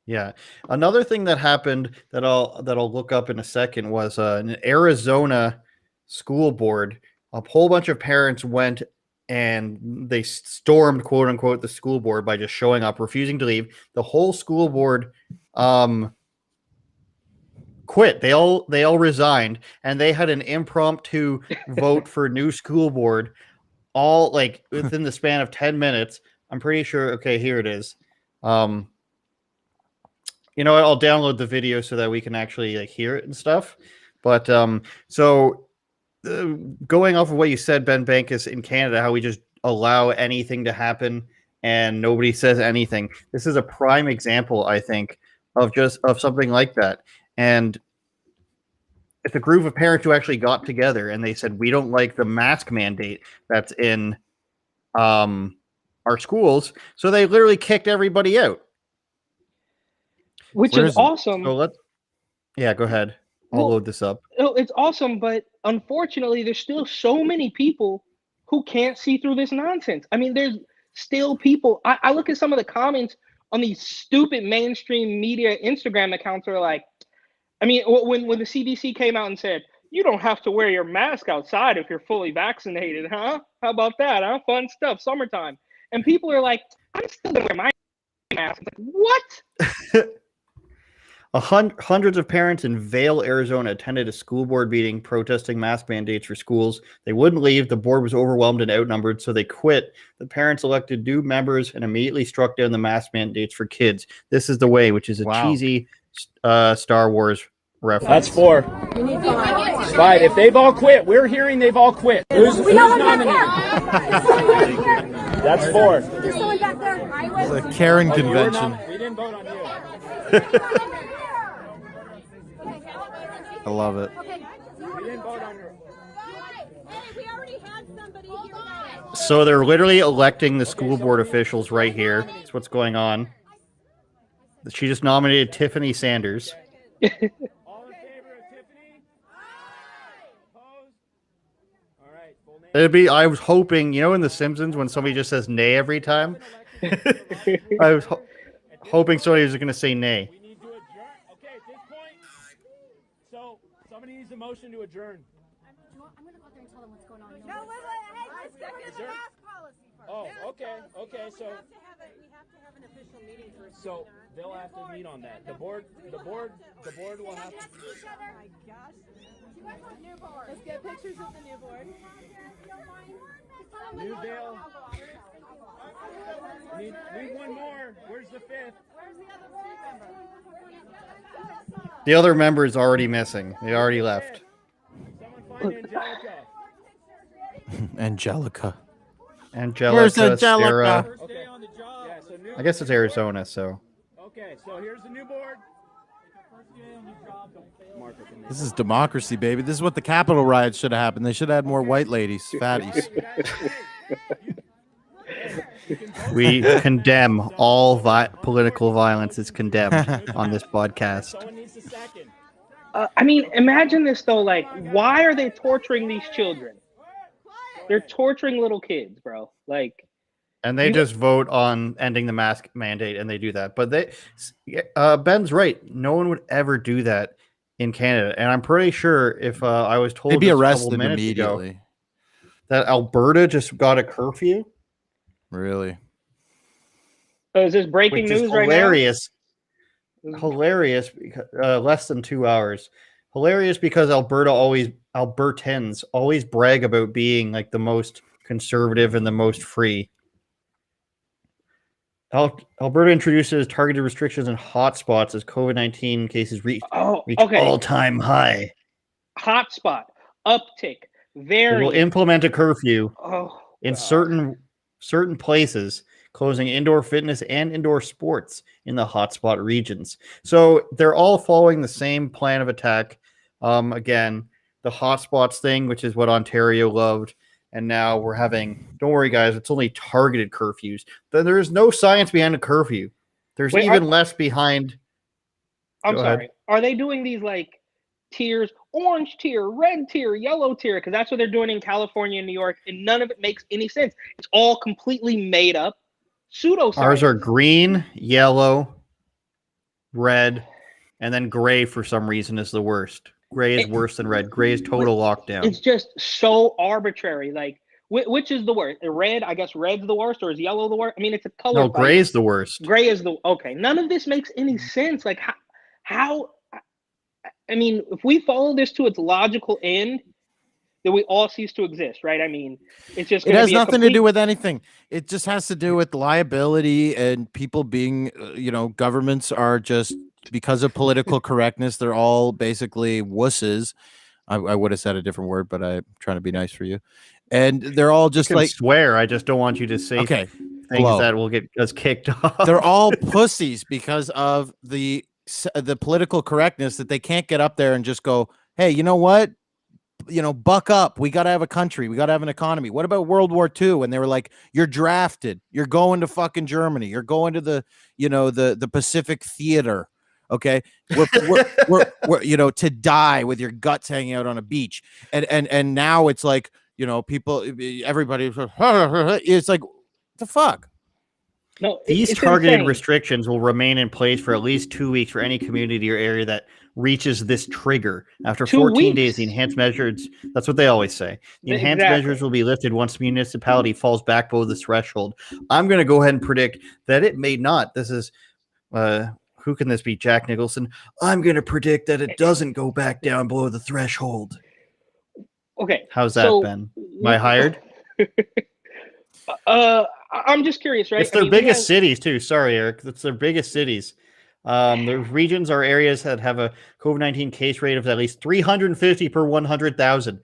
Speaker 2: Yeah. Another thing that happened that I'll look up in a second was an Arizona school board. A whole bunch of parents went and they stormed, quote unquote, the school board by just showing up, refusing to leave. The whole school board quit. They all resigned, and they had an impromptu vote for new school board, all like within the span of 10 minutes. I'm pretty sure. Okay, here it is. You know what? I'll download the video so that we can actually like hear it and stuff. But going off of what you said, Ben Bankas, in Canada, how we just allow anything to happen and nobody says anything. This is a prime example, I think, of something like that. And it's a group of parents who actually got together and they said, we don't like the mask mandate that's in our schools. So they literally kicked everybody out.
Speaker 3: Which is awesome.
Speaker 2: So yeah, go ahead. I'll load this up.
Speaker 3: It's awesome, but unfortunately, there's still so many people who can't see through this nonsense. I mean, there's still people. I look at some of the comments on these stupid mainstream media Instagram accounts are like, I mean, when the CDC came out and said, you don't have to wear your mask outside if you're fully vaccinated, huh? How about that, huh? Fun stuff, summertime. And people are like, I'm still going to wear my mask. It's like, what?
Speaker 2: Hundreds of parents in Vail, Arizona attended a school board meeting protesting mask mandates for schools. They wouldn't leave. The board was overwhelmed and outnumbered, so they quit. The parents elected new members and immediately struck down the mask mandates for kids. This is the way, which is a cheesy Star Wars reference.
Speaker 5: That's 4. 5. If they've all quit, we're hearing they've all quit. Who's nominated? That's 4.
Speaker 6: There's someone back there.
Speaker 4: It's a Karen convention.
Speaker 5: We didn't vote on you.
Speaker 4: I love it.
Speaker 5: We didn't vote on you.
Speaker 6: We already had somebody here.
Speaker 2: So they're literally electing the school board officials right here. That's what's going on. She just nominated Tiffany Sanders.
Speaker 5: All in favor of Tiffany? Opposed? All right. Full name.
Speaker 2: I was hoping, you know, in The Simpsons when somebody just says nay every time. I was hoping somebody was going to say nay.
Speaker 5: We need to adjourn. Okay, at this point. So somebody needs a motion to adjourn.
Speaker 6: I'm going to go there and tell them what's going on.
Speaker 7: No, wait. Hey, let's get to the mask policy first.
Speaker 5: Oh, okay. So
Speaker 7: We have to have an official meeting first.
Speaker 5: so they'll have to meet on that. The board will have to.
Speaker 7: Oh my gosh. New board. Let's get pictures of the new board.
Speaker 5: New Bill. Need one more. Where's the 5th?
Speaker 7: Where's the other board member?
Speaker 2: The other member is already missing. They already left.
Speaker 5: Someone find Angelica.
Speaker 2: Angelica.
Speaker 4: Where's Angelica?
Speaker 2: Sarah.
Speaker 5: First day on the job. Yeah, so new.
Speaker 2: I guess it's Arizona, so.
Speaker 5: Okay, so here's the new board. First day on the job. Don't fail. Mark it in there.
Speaker 4: This is democracy, baby. This is what the Capitol riots should have happened. They should have had more white ladies, fatties.
Speaker 2: We condemn all political violence is condemned on this podcast.
Speaker 5: Someone needs a second.
Speaker 3: I mean, imagine this though. Like, why are they torturing these children? They're torturing little kids, bro. Like,
Speaker 2: And they just vote on ending the mask mandate, and they do that. But Ben's right. No one would ever do that in Canada. And I'm pretty sure if I was told
Speaker 4: They'd be
Speaker 2: just a couple
Speaker 4: arrested
Speaker 2: minutes
Speaker 4: immediately.
Speaker 2: ago that Alberta just got a curfew,
Speaker 4: Really?
Speaker 3: is this breaking
Speaker 2: which is
Speaker 3: news right
Speaker 2: hilarious.
Speaker 3: now?
Speaker 2: Hilarious because less than 2 hours. Hilarious because Albertans always brag about being like the most conservative and the most free. Alberta introduces targeted restrictions in hotspots as COVID-19 cases reach all-time high.
Speaker 3: Hotspot, uptick,
Speaker 2: They will
Speaker 3: variant.
Speaker 2: implement a curfew
Speaker 3: Oh,
Speaker 2: in
Speaker 3: God.
Speaker 2: certain places, closing indoor fitness and indoor sports in the hotspot regions. So they're all following the same plan of attack. Again, the hotspots thing, which is what Ontario loved. And now we're having, don't worry, guys, it's only targeted curfews. There is no science behind a curfew. There's less behind.
Speaker 3: I'm
Speaker 2: Go
Speaker 3: sorry.
Speaker 2: ahead.
Speaker 3: Are they doing these like tiers, orange tier, red tier, yellow tier? Because that's what they're doing in California and New York, and none of it makes any sense. It's all completely made up pseudoscience.
Speaker 2: Ours are green, yellow, red, and then gray for some reason is the worst. Gray is worse than red. Gray is total lockdown.
Speaker 3: It's just so arbitrary. Like, which is the worst? Red, I guess red's the worst, or is yellow the worst? I mean, it's a color.
Speaker 2: No, gray is the worst.
Speaker 3: Gray is okay. None of this makes any sense. Like, how I mean, if we follow this to its logical end, then we all cease to exist, right? I mean, it's just
Speaker 4: It
Speaker 3: going to
Speaker 4: has
Speaker 3: be a
Speaker 4: nothing to
Speaker 3: complete.
Speaker 4: do with anything. It just has to do with liability and people being, governments are just, because of political correctness, they're all basically wusses. I would have said a different word, but I'm trying to be nice for you. And they're all
Speaker 2: You
Speaker 4: just
Speaker 2: can
Speaker 4: like,
Speaker 2: swear. I just don't want you to say
Speaker 4: okay,
Speaker 2: things
Speaker 4: blow.
Speaker 2: that will get us kicked off.
Speaker 4: They're all pussies because of the political correctness that they can't get up there and just go, hey, you know what? Buck up. We got to have a country. We got to have an economy. What about World War II? When they were like, you're drafted. You're going to fucking Germany. You're going to the Pacific Theater. Okay. We're to die with your guts hanging out on a beach. And now it's like, people, everybody, it's like, the fuck?
Speaker 3: No,
Speaker 2: These
Speaker 3: it's
Speaker 2: targeted
Speaker 3: insane.
Speaker 2: restrictions will remain in place for at least 2 weeks for any community or area that reaches this trigger. After
Speaker 3: 2
Speaker 2: 14 days, the
Speaker 3: weeks.
Speaker 2: enhanced measures, that's what they always say. The enhanced
Speaker 3: Exactly.
Speaker 2: measures will be lifted once the municipality falls back below this threshold. I'm going to go ahead and predict that it may not. This is, who can this be? Jack Nicholson. I'm going to predict that it doesn't go back down below the threshold.
Speaker 3: Okay.
Speaker 2: How's that, Ben? Am I hired?
Speaker 3: I'm just curious, right?
Speaker 2: It's their biggest cities too. Sorry, Eric. It's their biggest cities. The regions are areas that have a COVID-19 case rate of at least 350 per 100,000.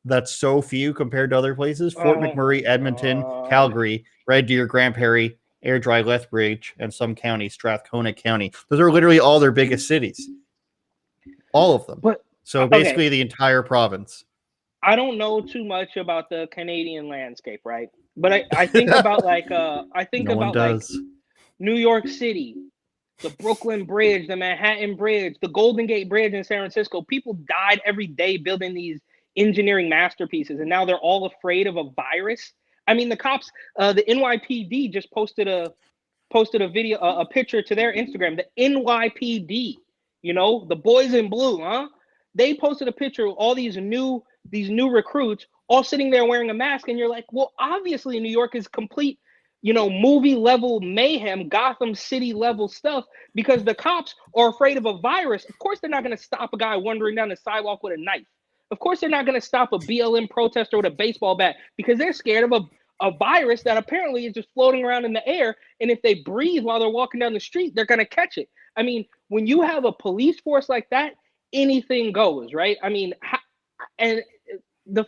Speaker 2: That's so few compared to other places. Fort McMurray, Edmonton, Calgary, Red Deer, Grand Prairie, Airdrie, Lethbridge, and some counties, Strathcona County. Those are literally all their biggest cities. All of them. So basically the entire province.
Speaker 3: I don't know too much about the Canadian landscape, right? But I think about like New York City, the Brooklyn Bridge, the Manhattan Bridge, the Golden Gate Bridge in San Francisco. People died every day building these engineering masterpieces, and now they're all afraid of a virus. I mean, the cops, the NYPD just posted a video, a picture to their Instagram. The NYPD, the boys in blue, huh? They posted a picture of all these new recruits all sitting there wearing a mask, and you're like, well, obviously New York is complete, movie level mayhem, Gotham City level stuff, because the cops are afraid of a virus. Of course, they're not going to stop a guy wandering down the sidewalk with a knife. Of course, they're not going to stop a BLM protester with a baseball bat because they're scared of a virus that apparently is just floating around in the air. And if they breathe while they're walking down the street, they're going to catch it. I mean, when you have a police force like that, anything goes, right? I mean, and the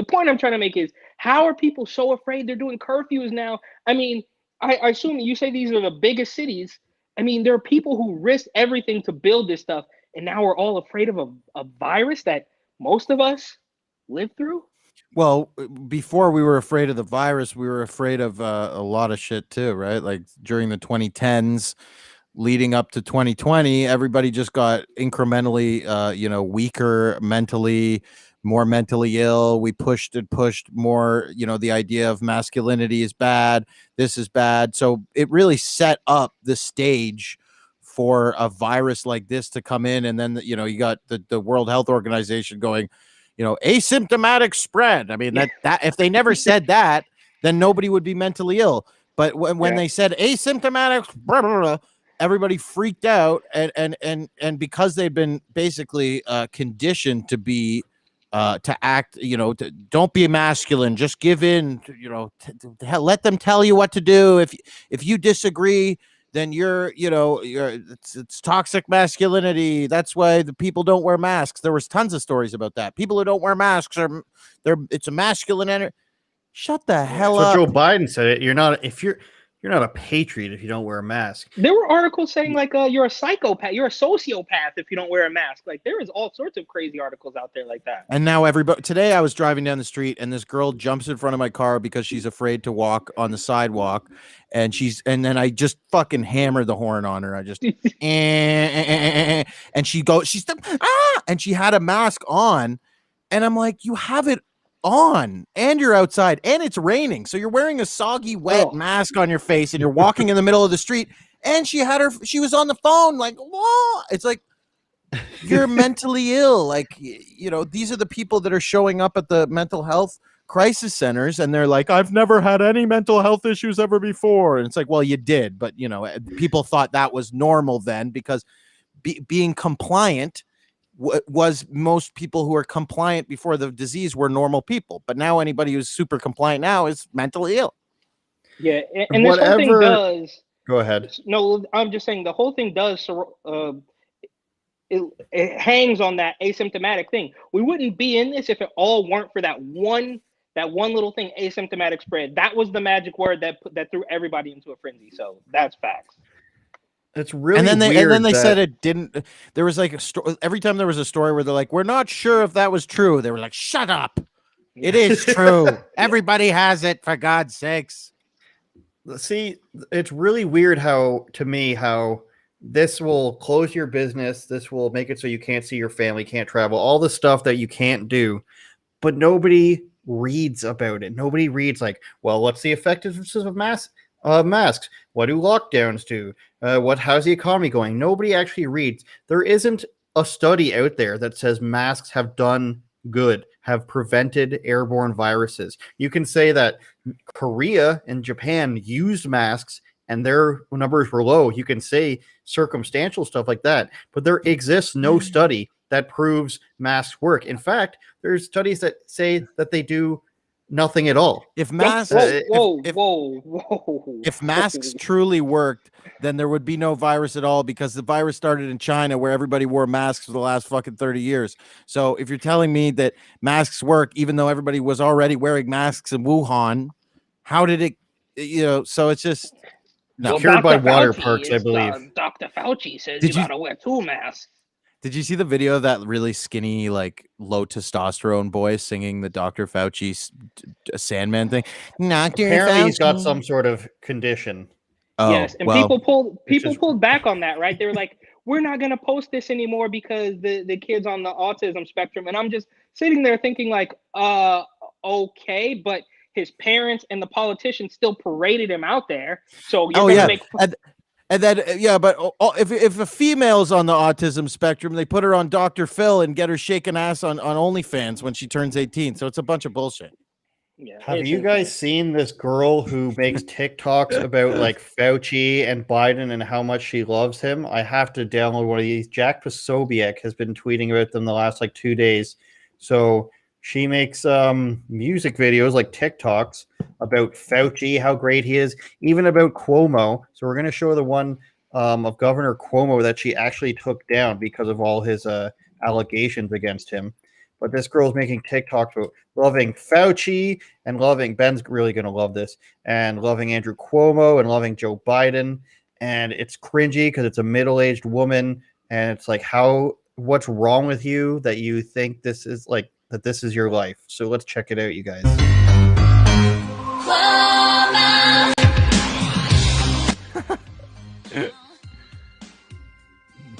Speaker 3: point I'm trying to make is, how are people so afraid they're doing curfews now? I mean, I assume you say these are the biggest cities. I mean, there are people who risk everything to build this stuff, and now we're all afraid of a virus that most of us lived through.
Speaker 4: Well, before we were afraid of the virus, we were afraid of a lot of shit too, right? Like during the 2010s, leading up to 2020, everybody just got incrementally, weaker mentally, more mentally ill. We pushed more, the idea of masculinity is bad. This is bad. So it really set up the stage for a virus like this to come in. And then, you got the World Health Organization going, asymptomatic spread. I mean, that if they never said that, then nobody would be mentally ill. But when they said asymptomatic, blah, blah, blah, everybody freaked out. And because they've been basically conditioned to be to act, don't be masculine, just give in, let them tell you what to do. If you disagree, then it's toxic masculinity. That's why the people don't wear masks. There was tons of stories about that. People who don't wear masks it's a masculine energy. Shut the hell up.
Speaker 2: So Joe Biden said it. You're not a patriot if you don't wear a mask.
Speaker 3: There were articles saying like you're a psychopath, you're a sociopath if you don't wear a mask. Like there is all sorts of crazy articles out there like that.
Speaker 4: And now today I was driving down the street and this girl jumps in front of my car because she's afraid to walk on the sidewalk, and then I just fucking hammered the horn on her. I just and she had a mask on, and I'm like, you have it on and you're outside and it's raining, so you're wearing a soggy wet mask on your face and you're walking in the middle of the street, and she was on the phone like, whoa. It's like, you're mentally ill. Like, these are the people that are showing up at the mental health crisis centers and they're like, I've never had any mental health issues ever before. And it's like, well, you did, but people thought that was normal then because being compliant was most people who are compliant before the disease were normal people, but now anybody who's super compliant now is mentally ill.
Speaker 3: Yeah, and this whole thing does.
Speaker 2: Go ahead.
Speaker 3: No, I'm just saying the whole thing does. It hangs on that asymptomatic thing. We wouldn't be in this if it all weren't for that one little thing, asymptomatic spread. That was the magic word that threw everybody into a frenzy. So that's facts.
Speaker 2: It's really
Speaker 4: and then
Speaker 2: weird
Speaker 4: they said it didn't. There was like every time there was a story where they're like, we're not sure if that was true. They were like, shut up. It is true. Everybody has it, for God's sakes.
Speaker 2: See, it's really weird how this will close your business. This will make it so you can't see your family, can't travel, all the stuff that you can't do. But nobody reads about it. Nobody reads like, well, what's the effectiveness of masks? What do lockdowns do? How's the economy going? Nobody actually reads. There isn't a study out there that says masks have done good, have prevented airborne viruses. You can say that Korea and Japan used masks and their numbers were low. You can say circumstantial stuff like that, but there exists no study that proves masks work. In fact, there's studies that say that they do nothing at all.
Speaker 4: If masks, if masks truly worked, then there would be no virus at all, because the virus started in China, where everybody wore masks for the last fucking 30 years. So if you're telling me that masks work, even though everybody was already wearing masks in Wuhan, how did it, so it's just no.
Speaker 3: Well,
Speaker 2: Cured by water
Speaker 3: Fauci
Speaker 2: parks, I believe.
Speaker 3: Dr. Fauci says you gotta wear 2 masks.
Speaker 4: Did you see the video of that really skinny, like low testosterone boy singing the Dr. Fauci Sandman thing?
Speaker 2: Apparently he's got some sort of condition.
Speaker 3: Oh, yes, and people pulled back on that, right? They were like, we're not going to post this anymore because the kid's on the autism spectrum. And I'm just sitting there thinking like, okay, but his parents and the politicians still paraded him out there. So you're going to make...
Speaker 4: And then, but if a female's on the autism spectrum, they put her on Dr. Phil and get her shaking ass on OnlyFans when she turns 18. So it's a bunch of bullshit.
Speaker 3: Yeah,
Speaker 2: have you guys seen this girl who makes TikToks about like Fauci and Biden and how much she loves him? I have to download one of these. Jack Posobiec has been tweeting about them the last like 2 days. So she makes music videos like TikToks about Fauci, how great he is, even about Cuomo. So we're going to show the one of Governor Cuomo that she actually took down because of all his allegations against him. But this girl's making TikToks about loving Fauci and loving, Ben's really going to love this, and loving Andrew Cuomo and loving Joe Biden. And it's cringy because it's a middle-aged woman. And it's like, what's wrong with you that you think this is like, that this is your life? So let's check it out, you guys.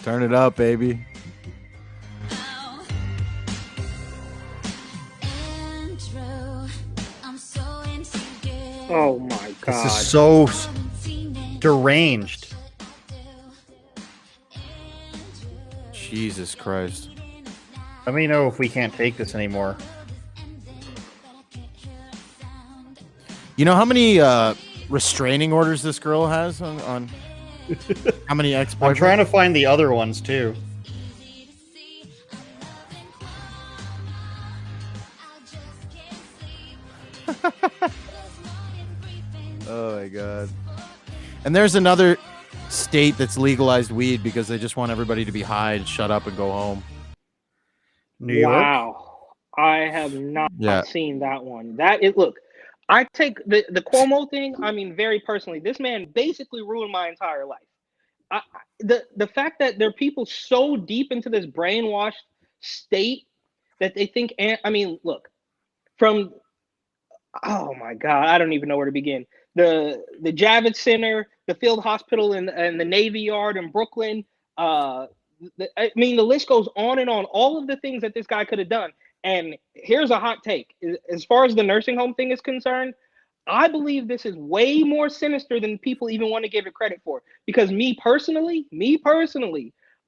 Speaker 4: Turn it up, baby.
Speaker 3: Oh my God.
Speaker 2: This is so deranged.
Speaker 4: Jesus Christ.
Speaker 2: Let me know if we can't take this anymore.
Speaker 4: You know how many restraining orders this girl has on how many ex-boyfriends?
Speaker 2: I'm trying to find the other ones too.
Speaker 4: Oh my God. And there's another state that's legalized weed because they just want everybody to be high and shut up and go home.
Speaker 2: New York?
Speaker 3: Wow. I have not seen that one. Look, I take the Cuomo thing, I mean, very personally. This man basically ruined my entire life. The fact that there are people so deep into this brainwashed state that they think, I mean, look, from, oh my God, I don't even know where to begin. The Javits Center, the field hospital and the Navy Yard in Brooklyn. I mean, the list goes on and on. All of the things that this guy could have done. And here's a hot take. As far as the nursing home thing is concerned, I believe this is way more sinister than people even want to give it credit for. Because me personally,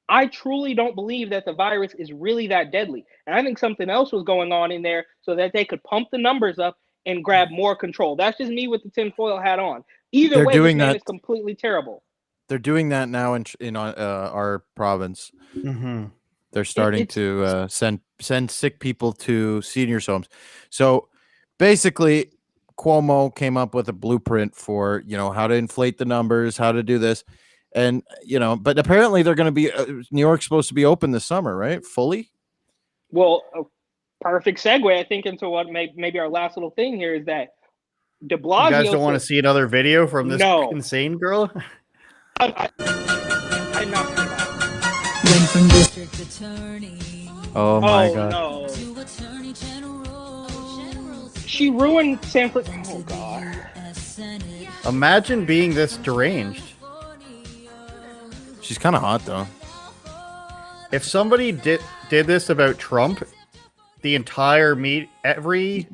Speaker 3: I truly don't believe that the virus is really that deadly. And I think something else was going on in there so that they could pump the numbers up and grab more control. That's just me with the tinfoil hat on. Either way, this man is completely terrible.
Speaker 4: They're doing that now in our province.
Speaker 2: Mm-hmm.
Speaker 4: They're starting
Speaker 3: it's
Speaker 4: to send sick people to seniors' homes. So basically, Cuomo came up with a blueprint for how to inflate the numbers, how to do this, and but apparently they're going to be New York's supposed to be open this summer, right? Fully.
Speaker 3: well, a perfect segue, I think, into what maybe our last little thing here is that De Blasio.
Speaker 2: You guys don't want to
Speaker 3: said,
Speaker 2: see another video from this
Speaker 3: No.
Speaker 2: insane girl?
Speaker 3: I'm not gonna lie.
Speaker 8: Went from district attorney
Speaker 4: Oh my
Speaker 3: Oh
Speaker 4: god.
Speaker 3: no,
Speaker 8: to attorney general.
Speaker 3: she ruined San Francisco. Oh god.
Speaker 8: Senate.
Speaker 2: Imagine being this deranged.
Speaker 4: She's kind of hot though.
Speaker 2: If somebody did this about Trump, the entire
Speaker 4: The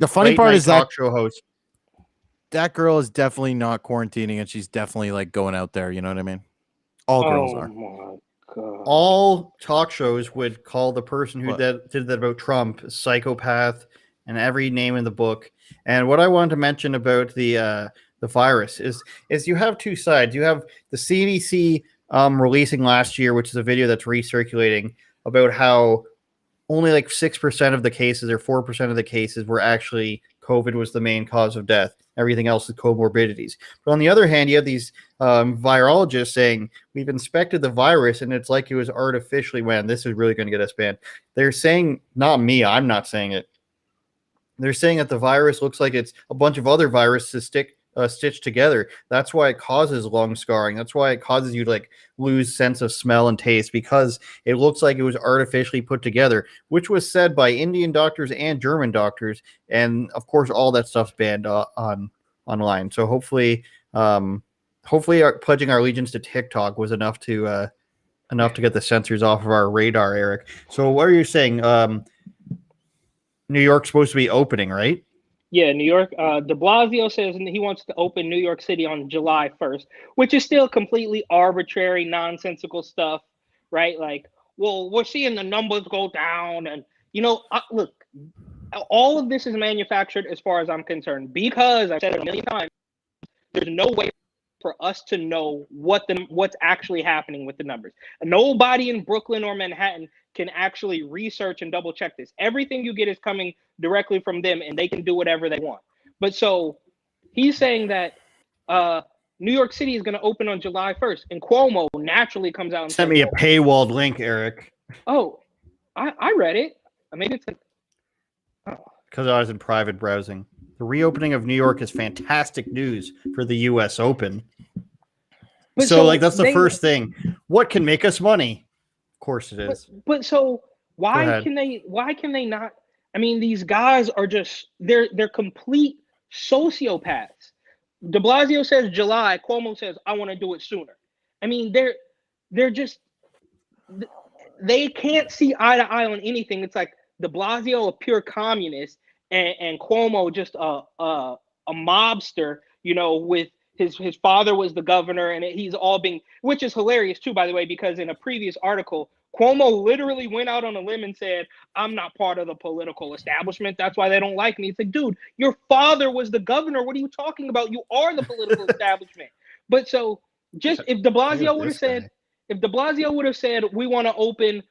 Speaker 4: funny
Speaker 2: late
Speaker 4: part
Speaker 2: night
Speaker 4: is that
Speaker 2: talk show host.
Speaker 4: that girl is definitely not quarantining, and she's definitely like going out there. You know what I mean? All girls
Speaker 3: Oh
Speaker 4: are.
Speaker 3: my god.
Speaker 2: All talk shows would call the person who
Speaker 4: What?
Speaker 2: did that about Trump a psychopath and every name in the book. And what I wanted to mention about the virus is you have two sides. You have the CDC releasing last year, which is a video that's recirculating about how only like 6% of the cases or 4% of the cases were actually COVID was the main cause of death. Everything else is comorbidities. But on the other hand, you have these virologists saying we've inspected the virus and it's like it was artificially this is really going to get us banned. They're saying, not me, I'm not saying it. They're saying that the virus looks like it's a bunch of other viruses stitched together. That's why it causes lung scarring. That's why it causes you to like lose sense of smell and taste, because it looks like it was artificially put together, which was said by Indian doctors and German doctors. And of course, all that stuff's banned online. So hopefully pledging our allegiance to TikTok was enough to get the censors off of our radar, Eric. So what are you saying? New York's supposed to be opening, right?
Speaker 3: Yeah, New York. De Blasio says he wants to open New York City on July 1st, which is still completely arbitrary, nonsensical stuff, right? Like, well, we're seeing the numbers go down, and look, all of this is manufactured as far as I'm concerned, because I've said it a million times. There's no way for us to know what's actually happening with the numbers. Nobody in Brooklyn or Manhattan can actually research and double check this. Everything you get is coming directly from them, and they can do whatever they want. But so he's saying that New York City is going to open on July 1st, and Cuomo naturally comes out and
Speaker 2: Send me a paywalled link, Eric.
Speaker 3: Oh, I read it. I mean, it's
Speaker 2: because I was in private browsing. The reopening of New York is fantastic news for the U.S. Open. So that's the first thing. What can make us money? Of course it is.
Speaker 3: But so why can they not? I mean, these guys are just they're complete sociopaths. De Blasio says July. Cuomo says I want to do it sooner. I mean, they're just they can't see eye to eye on anything. It's like De Blasio, a pure communist, and Cuomo just a mobster, with his father was the governor, and he's all being, which is hilarious too, by the way, because in a previous article, Cuomo literally went out on a limb and said, I'm not part of the political establishment. That's why they don't like me. It's like, dude, your father was the governor. What are you talking about? You are the political establishment. But so just if De Blasio would have said, we want to open,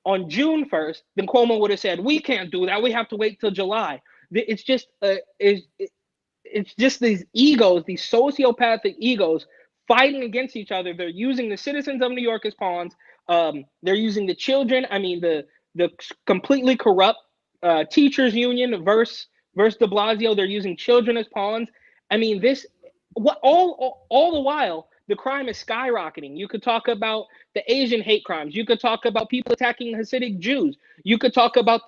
Speaker 3: on June 1st, then Cuomo would have said, we can't do that. We have to wait till July. It's just it's just these egos, these sociopathic egos fighting against each other. They're using the citizens of New York as pawns. They're using the children. I mean, the completely corrupt teachers union versus De Blasio. They're using children as pawns. I mean, all the while, the crime is skyrocketing. You could talk about the Asian hate crimes. You could talk about people attacking Hasidic Jews. You could talk about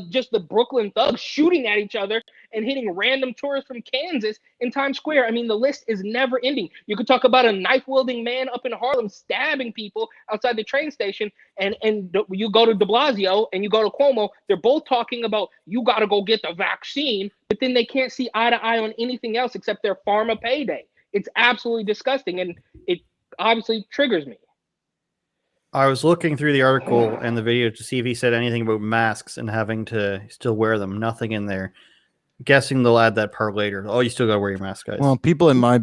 Speaker 3: just the Brooklyn thugs shooting at each other and hitting random tourists from Kansas in Times Square. I mean, the list is never ending. You could talk about a knife-wielding man up in Harlem stabbing people outside the train station, and you go to De Blasio and you go to Cuomo, they're both talking about you got to go get the vaccine, but then they can't see eye to eye on anything else except their pharma payday. It's absolutely disgusting, and it obviously triggers me.
Speaker 2: I was looking through the article and the video to see if he said anything about masks and having to still wear them. Nothing in there. Guessing they'll add that part later. Oh, you still gotta wear your mask, guys.
Speaker 4: Well, people in my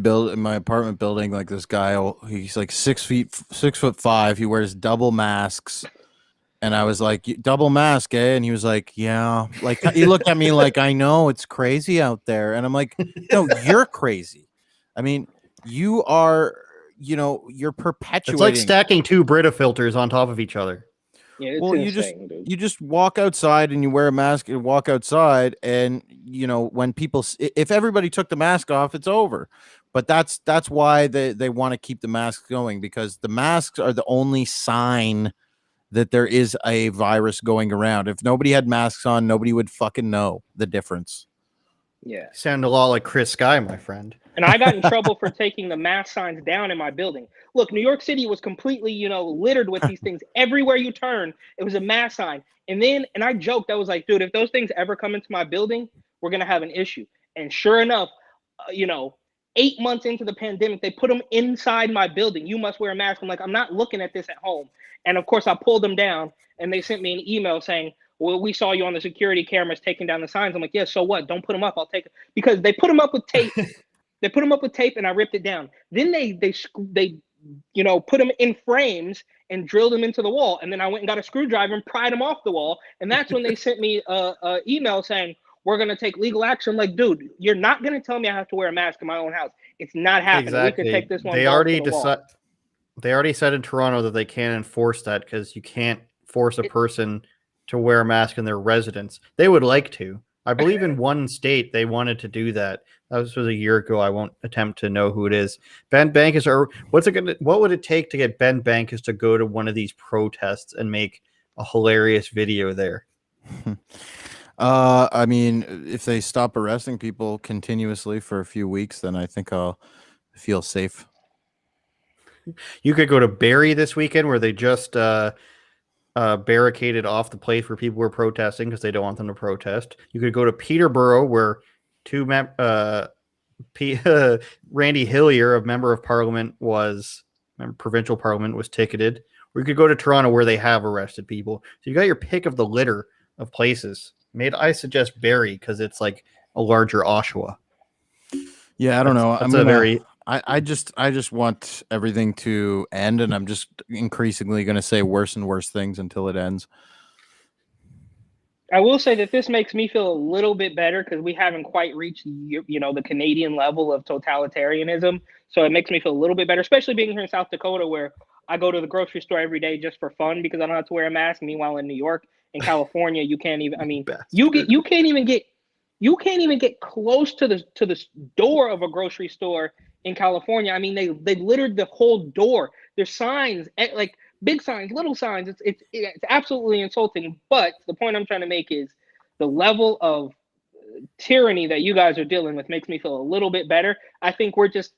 Speaker 4: apartment building, like this guy, he's like 6'5". He wears double masks. And I was like, double mask, eh? And he was like, yeah. Like, he looked at me like, I know it's crazy out there. And I'm like, no, you're crazy. I mean, you are, you're
Speaker 2: It's
Speaker 4: perpetuating.
Speaker 2: like stacking two Brita filters on top of each other.
Speaker 3: Yeah, it's
Speaker 4: Well,
Speaker 3: insane, dude.
Speaker 4: you just walk outside and you wear a mask and walk outside, and when people, if everybody took the mask off, it's over. But that's why they want to keep the masks going, because the masks are the only sign that there is a virus going around. If nobody had masks on, nobody would fucking know the difference.
Speaker 3: Yeah.
Speaker 2: You sound a lot like Chris Sky, my friend.
Speaker 3: And I got in trouble for taking the mask signs down in my building. Look, New York City was completely, littered with these things. Everywhere you turn, it was a mask sign. And I joked, I was like, dude, if those things ever come into my building, we're going to have an issue. And sure enough, 8 months into the pandemic, they put them inside my building. You must wear a mask. I'm like, I'm not looking at this at home. And of course, I pulled them down, and they sent me an email saying, well, we saw you on the security cameras taking down the signs. I'm like, yeah, so what? Don't put them up. I'll take it. Because they put them up with tape. They put them up with tape, and I ripped it down. Then they put them in frames and drilled them into the wall. And then I went and got a screwdriver and pried them off the wall. And that's when they sent me a email saying, we're going to take legal action. I'm like, dude, you're not going to tell me I have to wear a mask in my own house. It's not happening.
Speaker 2: Exactly.
Speaker 3: We could take this one.
Speaker 2: They already said in Toronto that they can't enforce that because you can't force a person to wear a mask in their residence. They would like to. I believe in one state they wanted to do that. That was a year ago. I won't attempt to know who it is. Ben Bankas, or what would it take to get Ben Bankas to go to one of these protests and make a hilarious video there?
Speaker 4: I mean, if they stop arresting people continuously for a few weeks, then I think I'll feel safe.
Speaker 2: You could go to Barrie this weekend, where they just barricaded off the place where people were protesting because they don't want them to protest. You could go to Peterborough, where Randy Hillier, a member of Parliament, provincial Parliament, was ticketed. Or you could go to Toronto, where they have arrested people. So you got your pick of the litter of places. I suggest Barrie because it's like a larger Oshawa.
Speaker 4: Yeah, I don't know.
Speaker 2: That's
Speaker 4: I just want everything to end, and I'm just increasingly going to say worse and worse things until it ends.
Speaker 3: I will say that this makes me feel a little bit better because we haven't quite reached, the Canadian level of totalitarianism. So it makes me feel a little bit better, especially being here in South Dakota, where I go to the grocery store every day just for fun because I don't have to wear a mask. Meanwhile, in New York and California, you can't even. I mean, you can't even get close to the door of a grocery store in California. I mean, they littered the whole door. There's signs, like big signs, little signs. It's absolutely insulting. But the point I'm trying to make is the level of tyranny that you guys are dealing with makes me feel a little bit better. I think we're just,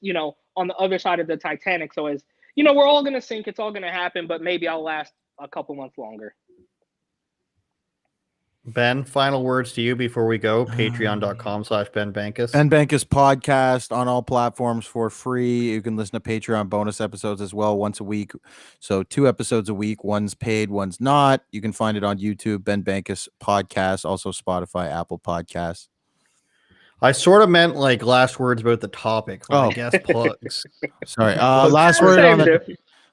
Speaker 3: on the other side of the Titanic. So as we're all gonna sink. It's all gonna happen. But maybe I'll last a couple months longer.
Speaker 2: Ben, final words to you before we go. Patreon.com/Ben Bankas.
Speaker 4: Ben Bankas podcast on all platforms for free. You can listen to Patreon bonus episodes as well once a week. So 2 episodes a week. One's paid, one's not. You can find it on YouTube, Ben Bankas podcast, also Spotify, Apple Podcasts.
Speaker 2: I sort of meant like last words about the topic. I guess plugs.
Speaker 4: Sorry.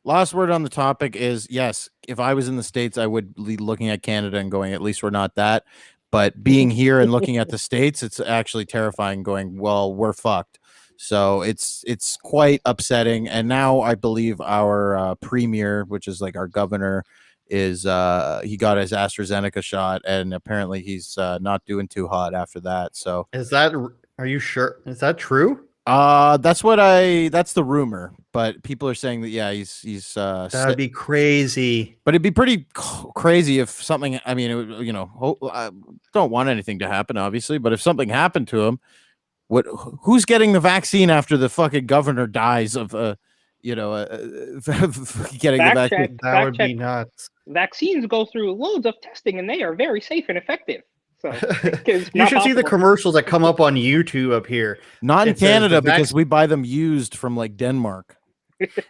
Speaker 4: Last word on the topic is, yes, if I was in the States, I would be looking at Canada and going, at least we're not that. But being here and looking at the States, it's actually terrifying, going, well, we're fucked. So it's quite upsetting. And now I believe our premier, which is like our governor, is he got his AstraZeneca shot, and apparently he's not doing too hot after that. So
Speaker 2: are you sure? Is that true?
Speaker 4: That's the rumor, but people are saying that, yeah, he's
Speaker 2: that'd be crazy.
Speaker 4: But it'd be pretty crazy if something, I mean, I don't want anything to happen, obviously, but if something happened to him, who's getting the vaccine after the fucking governor dies of getting the vaccine?
Speaker 2: That would be nuts.
Speaker 3: Vaccines go through loads of testing, and they are very safe and effective. So
Speaker 2: you should see the commercials that come up on YouTube up here.
Speaker 4: Not in Canada, because we buy them used from like Denmark.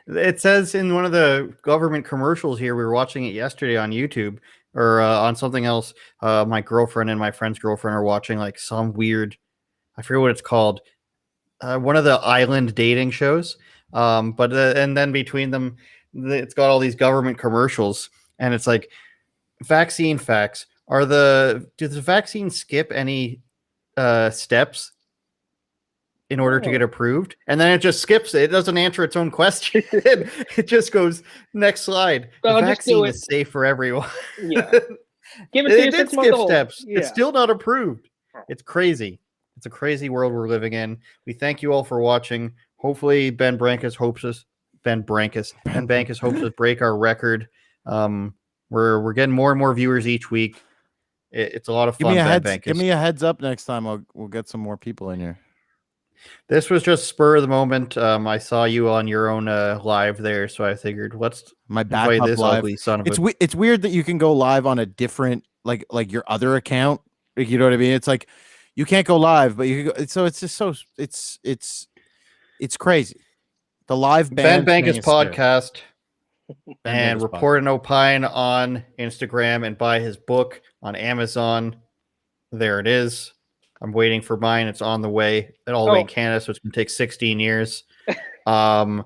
Speaker 2: It says in one of the government commercials here, we were watching it yesterday on YouTube or on something else. My girlfriend and my friend's girlfriend are watching like some weird, I forget what it's called, one of the island dating shows. And then between them, it's got all these government commercials, and it's like, vaccine facts. Do the vaccines skip any steps in order to get approved? And then it just skips it. It doesn't answer its own question. It just goes, next slide.
Speaker 3: Well,
Speaker 2: The
Speaker 3: just do
Speaker 2: vaccine
Speaker 3: it.
Speaker 2: is safe for everyone.
Speaker 3: Yeah. Give it to
Speaker 2: It
Speaker 3: your
Speaker 2: did
Speaker 3: 6 month
Speaker 2: skip
Speaker 3: old.
Speaker 2: steps.
Speaker 3: Yeah.
Speaker 2: It's still not approved. It's crazy. It's a crazy world we're living in. We thank you all for watching. Hopefully Ben Bankas hopes us break our record. We're getting more and more viewers each week. It's a lot of fun.
Speaker 4: Give me a heads up next time. We'll get some more people in here.
Speaker 2: This was just spur of the moment. I saw you on your own live there, so I figured, let's
Speaker 4: My
Speaker 2: invite
Speaker 4: backup
Speaker 2: this
Speaker 4: live.
Speaker 2: ugly son of
Speaker 4: It's weird that you can go live on a different like your other account. Like, you know what I mean? It's like you can't go live, but you can go, so it's just so it's crazy. The live
Speaker 2: Ben
Speaker 4: band
Speaker 2: Bankas podcast.
Speaker 4: Ben
Speaker 2: And
Speaker 4: Bankas
Speaker 2: report and opine on Instagram and buy his book on Amazon. There it is. I'm waiting for mine. It's on the way. All the way in Canada, so it's going to take 16 years. And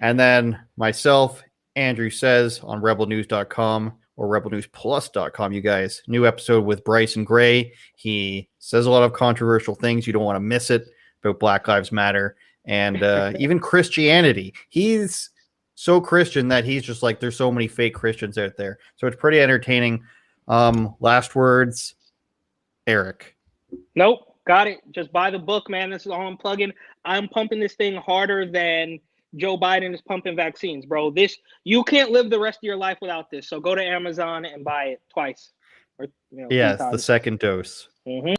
Speaker 2: then myself, Andrew Says, on rebelnews.com or rebelnewsplus.com, you guys. New episode with Bryson Gray. He says a lot of controversial things. You don't want to miss it about Black Lives Matter and even Christianity. He's so Christian that he's just like, there's so many fake Christians out there. So it's pretty entertaining. Last words, Eric.
Speaker 3: Nope, got it. Just buy the book, man. This is all I'm plugging. I'm pumping this thing harder than Joe Biden is pumping vaccines, bro. You can't live the rest of your life without this. So go to Amazon and buy it twice. Or,
Speaker 2: Yes,
Speaker 3: 3
Speaker 2: the
Speaker 3: times.
Speaker 2: second dose.
Speaker 3: Mm-hmm.